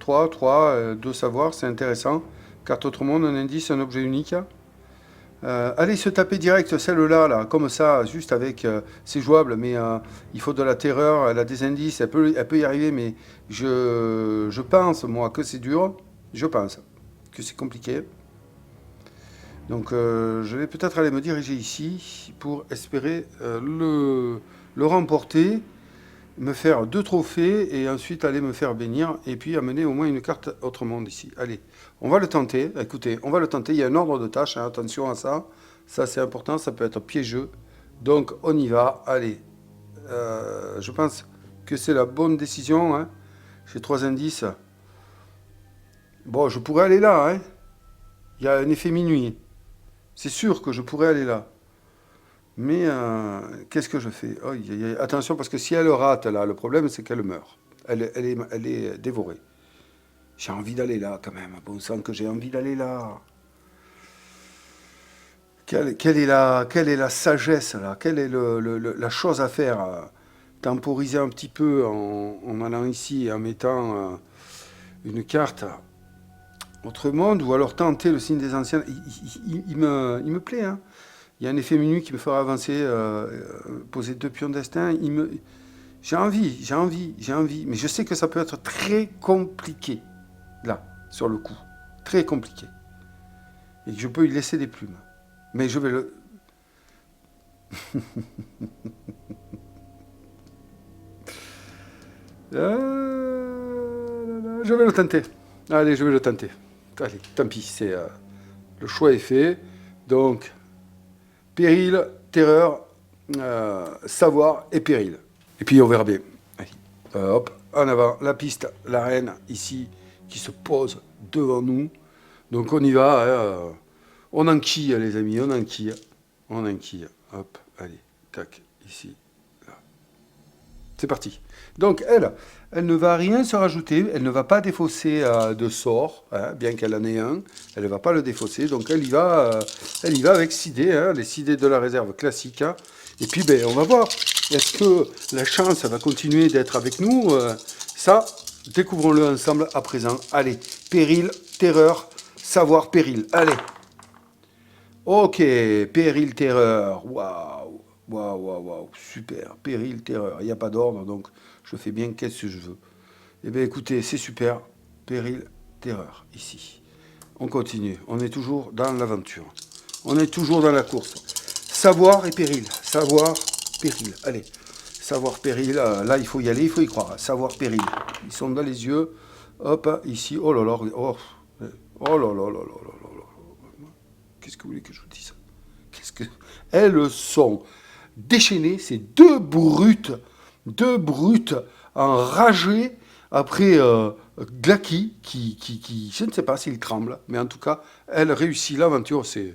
3, 2 savoirs, c'est intéressant. Carte autre monde, un indice, un objet unique. Allez se taper direct celle-là, là, comme ça, juste avec... c'est jouable, mais il faut de la terreur, elle a des indices, elle peut y arriver, mais je pense, moi, que c'est dur. Je pense que c'est compliqué. Donc je vais peut-être aller me diriger ici pour espérer le remporter, me faire 2 trophées et ensuite aller me faire bénir et puis amener au moins une carte autre monde ici. Allez, on va le tenter. Écoutez, on va le tenter. Il y a un ordre de tâches, hein, attention à ça. Ça c'est important, ça peut être piégeux. Donc on y va. Allez, je pense que c'est la bonne décision. Hein. J'ai 3 indices. Bon, je pourrais aller là. Hein. Il y a un effet minuit. C'est sûr que je pourrais aller là. Mais qu'est-ce que je fais? Oh, attention, parce que si elle rate, là, le problème, c'est qu'elle meurt. Elle est dévorée. J'ai envie d'aller là, quand même. Bon sang que j'ai envie d'aller là. Quelle est la sagesse, là? Quelle est la chose à faire? Temporiser un petit peu en allant ici et en mettant une carte autrement, ou alors tenter le signe des anciens. Il me plaît, hein. Il y a un effet minuit qui me fera avancer, poser 2 pions destin. J'ai envie. Mais je sais que ça peut être très compliqué, là, sur le coup. Très compliqué. Et que je peux y laisser des plumes. Mais je vais le... Je vais le tenter. Allez, je vais le tenter. Allez, tant pis, le choix est fait. Donc... Péril, terreur, savoir et péril. Et puis on verra bien. Allez, hop, en avant, la piste, l'arène, ici, qui se pose devant nous. Donc on y va. Hein, on enquille, les amis, on enquille. Hop, allez, tac, ici, là. c'est parti. Donc elle ne va rien se rajouter, elle ne va pas défausser de sort, hein, bien qu'elle en ait un, elle ne va pas le défausser, donc elle y va avec 6 dés, hein, les 6 dés de la réserve classique. Hein. Et puis ben, on va voir, est-ce que la chance va continuer d'être avec nous ça, découvrons-le ensemble à présent. Allez, péril, terreur, savoir, péril, allez. Ok, péril, terreur, waouh. Waouh, super, péril, terreur. Il n'y a pas d'ordre, donc je fais bien qu'est-ce que je veux. Eh bien, écoutez, c'est super. Péril, terreur, ici. On continue. On est toujours dans l'aventure. On est toujours dans la course. Savoir et péril. Savoir, péril. Allez, savoir, péril. Là, il faut y aller, il faut y croire. Savoir, péril. Ils sont dans les yeux. Hop, ici. Oh là là. Oh là là là là là là. Qu'est-ce que vous voulez que je vous dise? Qu'est-ce que... Elles sont... déchaîner ces deux brutes enragées après Glacky, qui, je ne sais pas s'il tremble, mais en tout cas, elle réussit l'aventure, c'est...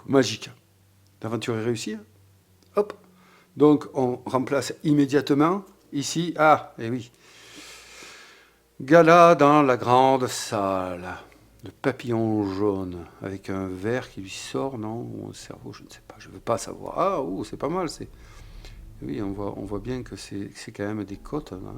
Magique. L'aventure est réussie. Hop. Donc, on remplace immédiatement, ici, et oui, gala dans la grande salle. Le papillon jaune avec un verre qui lui sort, non? Ou un cerveau, je ne sais pas, je ne veux pas savoir. Ah, c'est pas mal. Oui, on voit bien que c'est quand même des côtes. Hein.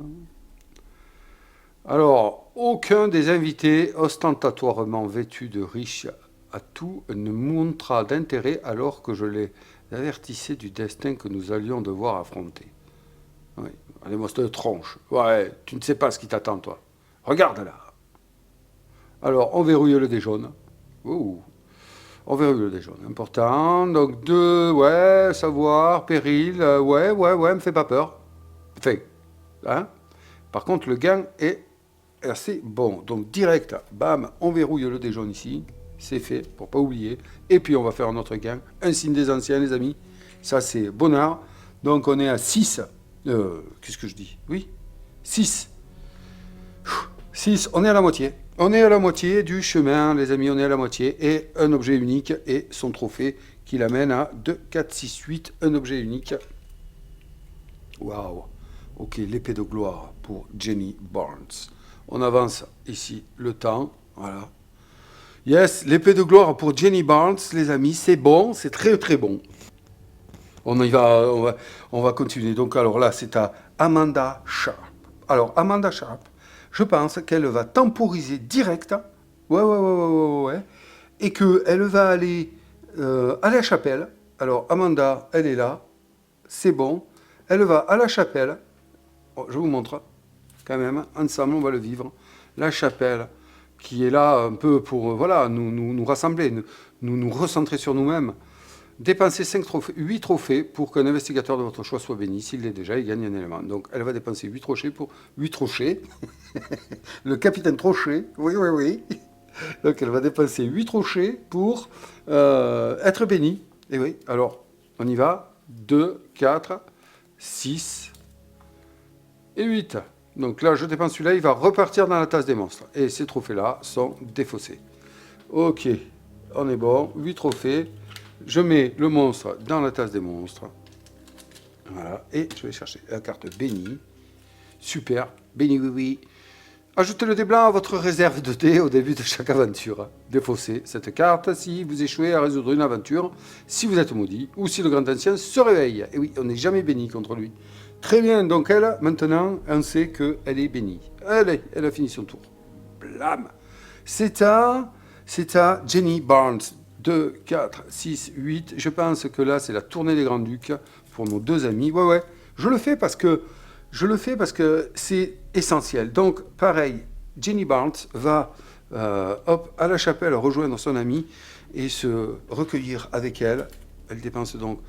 Alors, aucun des invités ostentatoirement vêtus de riches atouts ne montra d'intérêt alors que je les avertissais du destin que nous allions devoir affronter. Oui, allez, moi, c'est de tronche. Ouais, tu ne sais pas ce qui t'attend, toi. Regarde là. Alors, on verrouille le dé jaune. On verrouille le dé jaune. Important. Donc, 2, savoir, péril. Me fait pas peur. Fait. Hein. Par contre, le gain est assez bon. Donc, direct, bam, on verrouille le dé jaune ici. C'est fait, pour pas oublier. Et puis, on va faire un autre gain. Un signe des anciens, les amis. Ça, c'est bonheur. Donc, on est à 6. Qu'est-ce que je dis? Oui, 6. 6, on est à la moitié. On est à la moitié du chemin, les amis, on est à la moitié. Et un objet unique et son trophée qui l'amène à 2, 4, 6, 8. Un objet unique. Waouh. Ok, l'épée de gloire pour Jenny Barnes. On avance ici le temps. Voilà. Yes, l'épée de gloire pour Jenny Barnes, les amis, c'est bon, c'est très très bon. On va continuer. Donc alors là, c'est à Amanda Sharp. Alors, Amanda Sharp, je pense qu'elle va temporiser direct. Ouais. Et qu'elle va aller à la chapelle. Alors, Amanda, elle est là. C'est bon. Elle va à la chapelle. Oh, je vous montre. Quand même, ensemble, on va le vivre. La chapelle, qui est là un peu pour nous rassembler, nous recentrer sur nous-mêmes. Dépensez 8 trophées pour qu'un investigateur de votre choix soit béni. S'il l'est déjà, il gagne un élément. Donc, elle va dépenser 8 trochets pour 8 trochets. Le capitaine Trochet, oui. Donc, elle va dépenser 8 trochets pour être béni. Et oui, alors, on y va. 2, 4, 6 et 8. Donc là, je dépense celui-là, il va repartir dans la tasse des monstres. Et ces trophées-là sont défaussés. Ok, on est bon. 8 trophées. Je mets le monstre dans la tasse des monstres. Voilà. Et je vais chercher la carte bénie. Super. Béni, oui. Ajoutez le dé blanc à votre réserve de dés au début de chaque aventure. Défaussez cette carte si vous échouez à résoudre une aventure, si vous êtes maudit, ou si le grand ancien se réveille. Et oui, on n'est jamais béni contre lui. Très bien. Donc elle, maintenant, on sait qu'elle est bénie. Allez, elle a fini son tour. Blam. C'est à Jenny Barnes. 2, 4, 6, 8. Je pense que là, c'est la tournée des Grands-Ducs pour nos deux amis. Ouais. Je le fais parce que c'est essentiel. Donc, pareil, Jenny Barnes va à la chapelle rejoindre son amie et se recueillir avec elle. Elle dépense donc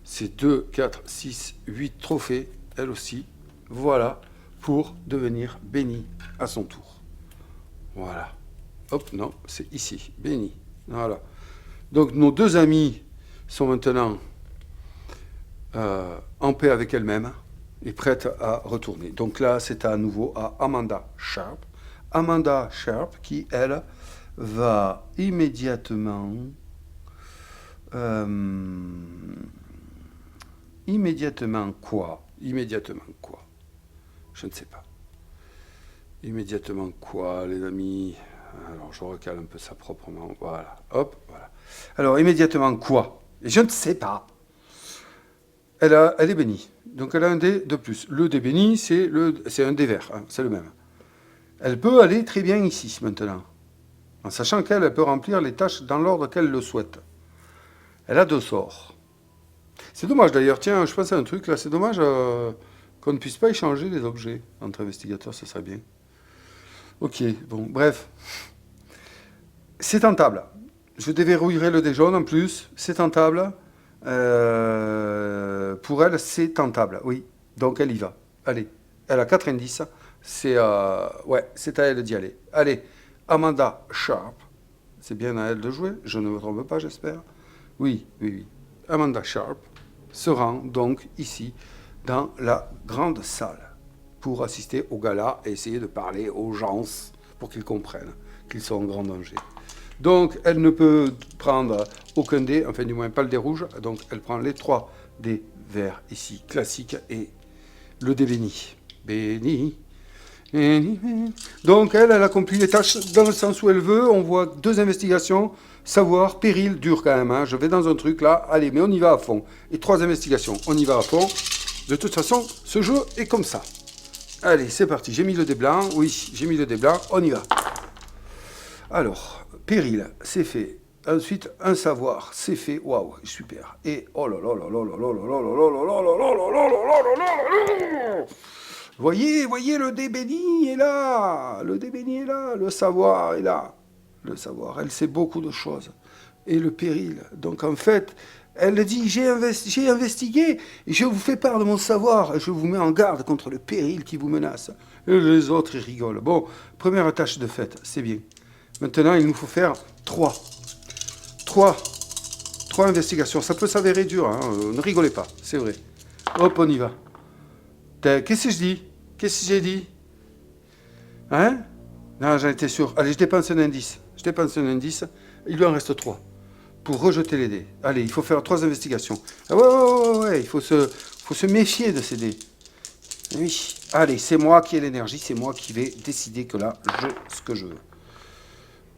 ses 2, 4, 6, 8 trophées, elle aussi. Voilà, pour devenir bénie à son tour. Voilà. Hop, non, c'est ici, bénie. Voilà. Donc nos deux amies sont maintenant en paix avec elles-mêmes et prêtes à retourner. Donc là, c'est à nouveau à Amanda Sharp. Amanda Sharp qui, elle, va immédiatement Euh, immédiatement quoi? Immédiatement quoi? Je ne sais pas. Immédiatement quoi, les amis? Alors, je recale un peu ça proprement. Voilà. Hop, voilà. Alors, immédiatement quoi? Et je ne sais pas. Elle est bénie. Donc, elle a un dé de plus. Le dé béni, c'est un dé vert. Hein, c'est le même. Elle peut aller très bien ici, maintenant. En sachant qu'elle peut remplir les tâches dans l'ordre qu'elle le souhaite. Elle a 2 sorts. C'est dommage d'ailleurs. Tiens, je pense à un truc là. C'est dommage qu'on ne puisse pas échanger les objets entre investigateurs. Ça serait bien. Ok, bon, bref. C'est tentable. Je déverrouillerai le dé jaune en plus. C'est tentable. Pour elle, c'est tentable. Oui. Donc elle y va. Allez. Elle a 4 indices. Ouais, c'est à elle d'y aller. Allez. Amanda Sharp. C'est bien à elle de jouer. Je ne me trompe pas, j'espère. Oui, oui, oui. Amanda Sharp se rend donc ici dans la grande salle pour assister au gala et essayer de parler aux gens pour qu'ils comprennent qu'ils sont en grand danger. Donc, elle ne peut prendre aucun dé, enfin du moins pas le dé rouge, donc elle prend les 3 dés verts ici, classiques, et le dé béni. Béni. Donc, elle accomplit les tâches dans le sens où elle veut. On voit 2 investigations, savoir, péril, dur quand même. Hein. Je vais dans un truc là, allez, mais on y va à fond. Et 3 investigations, on y va à fond. De toute façon, ce jeu est comme ça. Allez, c'est parti. J'ai mis le dé blanc. Oui, j'ai mis le dé blanc. On y va. Alors, péril, c'est fait. Ensuite, un savoir, c'est fait. Waouh, super. Et oh là là là là là là là là là là là là là là là là. Voyez, le dé béni est là. Le dé béni est là. Le savoir est là. Le savoir, elle sait beaucoup de choses. Et le péril. Donc en fait, elle dit, j'ai investigué, et je vous fais part de mon savoir, et je vous mets en garde contre le péril qui vous menace. Et les autres, ils rigolent. Bon, première tâche de fait, c'est bien. Maintenant, il nous faut faire 3 investigations. Ça peut s'avérer dur, hein. Ne rigolez pas, c'est vrai. Hop, on y va. Qu'est-ce que je dis? Qu'est-ce que j'ai dit? Hein? Non, j'en étais sûr. Allez, je dépense un indice. Il lui en reste 3 pour rejeter les dés. Allez, il faut faire 3 investigations. Ah ouais, il faut se méfier de ces dés. Oui. Allez, c'est moi qui ai l'énergie, c'est moi qui vais décider que là, ce que je veux.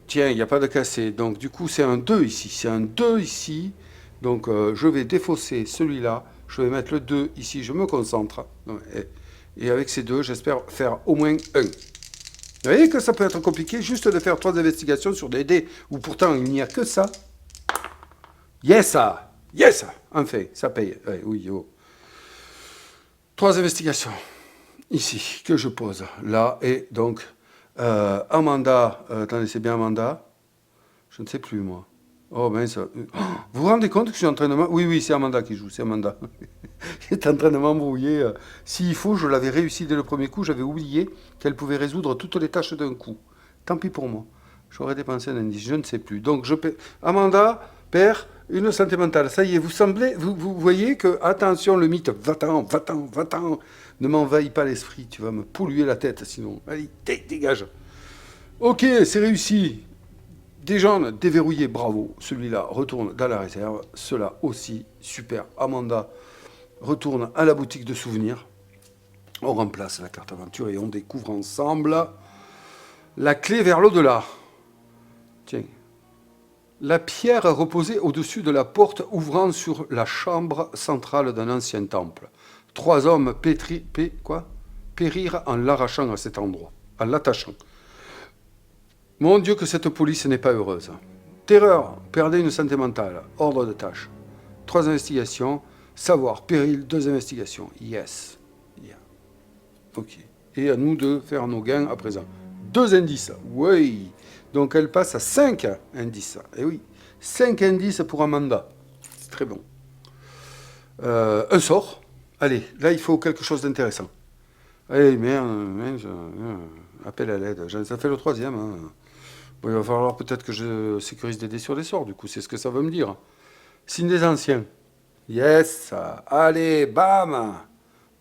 Tiens, il n'y a pas de cassé. Donc, du coup, c'est un 2 ici. Donc, je vais défausser celui-là. Je vais mettre le 2 ici. Je me concentre. Et avec ces 2, j'espère faire au moins 1. Vous voyez que ça peut être compliqué juste de faire 3 investigations sur des dés où pourtant il n'y a que ça. Yes! Enfin, ça paye. Ouais, oui, oh. 3 investigations. Ici, que je pose. Là, et donc, Amanda. Attendez, c'est bien Amanda? Je ne sais plus, moi. Oh, ben ça. Vous vous rendez compte que je suis en train de... Oui, c'est Amanda qui joue, c'est Amanda. qui est en train de m'embrouiller. S'il faut, je l'avais réussi dès le premier coup. J'avais oublié qu'elle pouvait résoudre toutes les tâches d'un coup. Tant pis pour moi. J'aurais dépensé un indice, je ne sais plus. Donc, Amanda perd une santé mentale. Ça y est, vous voyez que, attention, le mythe, va-t'en. Ne m'envahis pas l'esprit, tu vas me polluer la tête sinon. Allez, dégage. Ok, c'est réussi. Des gens déverrouillés, bravo. Celui-là retourne dans la réserve. Cela aussi, super. Amanda retourne à la boutique de souvenirs. On remplace la carte aventure et on découvre ensemble la clé vers l'au-delà. Tiens. La pierre reposait au-dessus de la porte ouvrant sur la chambre centrale d'un ancien temple. 3 hommes périrent en l'arrachant à cet endroit, en l'attachant. Mon Dieu que cette police n'est pas heureuse. Terreur, perdez une santé mentale, ordre de tâche. 3 investigations, savoir, péril, 2 investigations. Yes. Yeah. Ok. Et à nous de faire nos gains à présent. 2 indices, oui. Donc elle passe à 5 indices. Et oui, 5 indices pour Amanda. C'est très bon. Un sort. Allez, là il faut quelque chose d'intéressant. Allez, merde, appel à l'aide. Ça fait le 3e. Hein. Bon, il va falloir peut-être que je sécurise des dés sur les sorts, du coup, c'est ce que ça veut me dire. Signe des anciens. Yes. Allez, bam.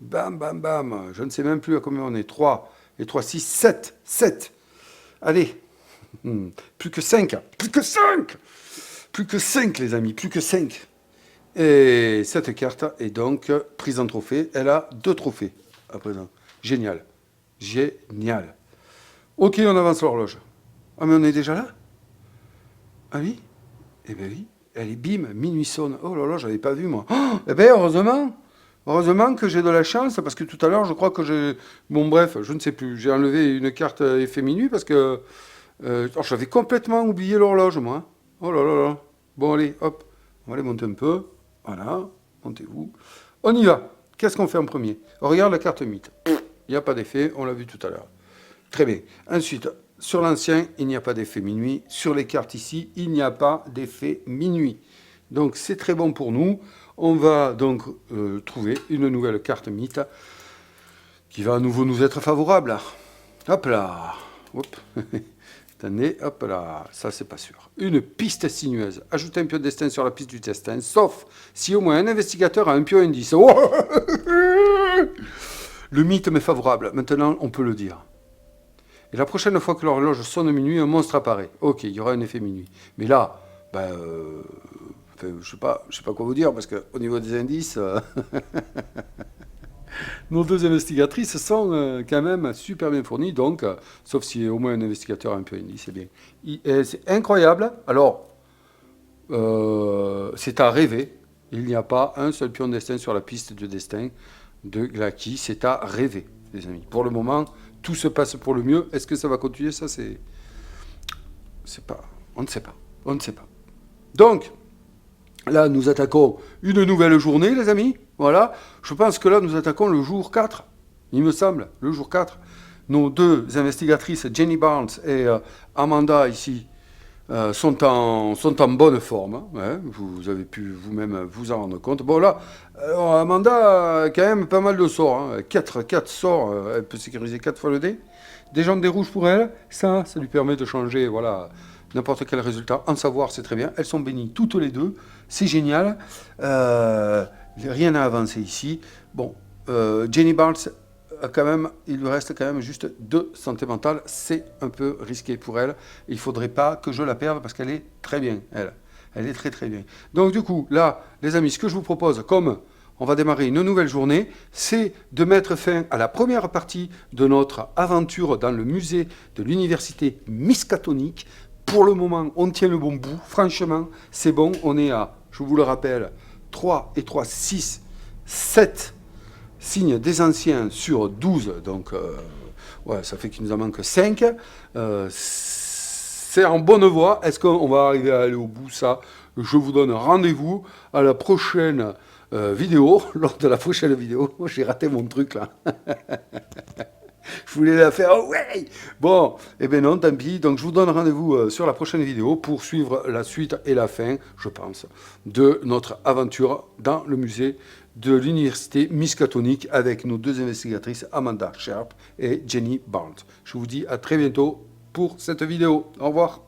Bam. Je ne sais même plus à combien on est. 3 et 3, 6, 7. Allez. Plus que 5. Plus que 5, les amis, plus que 5. Et cette carte est donc prise en trophée. Elle a 2 trophées à présent. Génial. Génial. Ok, on avance l'horloge. Ah, mais on est déjà là? Ah oui? Eh bien oui. Elle est bim, minuit sonne. Oh là là, j'avais pas vu moi. Oh, eh bien heureusement. Heureusement que j'ai de la chance, parce que tout à l'heure, je crois que j'ai... Bon bref, je ne sais plus. J'ai enlevé une carte effet minuit parce que j'avais complètement oublié l'horloge, moi. Oh là là là. Bon, allez, hop. On va aller monter un peu. Voilà. Montez-vous. On y va. Qu'est-ce qu'on fait en premier? On regarde la carte mythe. Il n'y a pas d'effet. On l'a vu tout à l'heure. Très bien. Ensuite, sur l'ancien, il n'y a pas d'effet minuit. Sur les cartes ici, il n'y a pas d'effet minuit. Donc, c'est très bon pour nous. On va donc trouver une nouvelle carte mythe qui va à nouveau nous être favorable. Hop là. Hop. Attendez, hop là. Ça, c'est pas sûr. Une piste sinueuse. Ajoutez un pion de destin sur la piste du destin, sauf si au moins un investigateur a un pion indice. Oh. Le mythe m'est favorable. Maintenant, on peut le dire. Et la prochaine fois que l'horloge sonne minuit, un monstre apparaît. Ok, il y aura un effet minuit. Mais là, enfin, je sais pas quoi vous dire, parce qu'au niveau des indices, nos 2 investigatrices sont quand même super bien fournies, donc, sauf si au moins un investigateur a un peu indice, c'est bien. C'est incroyable. Alors, c'est à rêver. Il n'y a pas un seul pion de destin sur la piste de destin de Glaaki. C'est à rêver, les amis. Pour le moment, tout se passe pour le mieux. Est-ce que ça va continuer? Ça, c'est pas... On ne sait pas. On ne sait pas. Donc, là, nous attaquons une nouvelle journée, les amis. Voilà. Je pense que là, nous attaquons le jour 4. Il me semble, le jour 4. Nos 2 investigatrices, Jenny Barnes et Amanda, ici, sont en bonne forme. Hein, ouais, vous avez pu vous-même vous en rendre compte. Bon, là, Amanda a quand même pas mal de sorts. Hein. 4 sorts. Elle peut sécuriser 4 fois le dé. Des jambes des rouges pour elle. Ça lui permet de changer, voilà, n'importe quel résultat. En savoir, c'est très bien. Elles sont bénies toutes les 2. C'est génial. Rien à avancer ici. Bon, Jenny Barnes, quand même, il lui reste quand même juste 2 santé mentale. C'est un peu risqué pour elle. Il ne faudrait pas que je la perde parce qu'elle est très bien, elle. Elle est très très bien. Donc du coup, là, les amis, ce que je vous propose, comme on va démarrer une nouvelle journée, c'est de mettre fin à la première partie de notre aventure dans le musée de l'université Miskatonic. Pour le moment, on tient le bon bout. Franchement, c'est bon. On est à, je vous le rappelle, 3 et 3, 6, 7 signes des anciens sur 12. Donc, ouais, ça fait qu'il nous en manque 5. C'est en bonne voie. Est-ce qu'on va arriver à aller au bout? Ça, je vous donne rendez-vous à la prochaine vidéo. Lors de la prochaine vidéo, j'ai raté mon truc là. Je voulais la faire, oh ouais. Bon, eh bien non, tant pis. Donc je vous donne rendez-vous sur la prochaine vidéo pour suivre la suite et la fin, je pense, de notre aventure dans le musée de l'université Miskatonic avec nos 2 investigatrices, Amanda Sharp et Jenny Barnes. Je vous dis à très bientôt pour cette vidéo. Au revoir.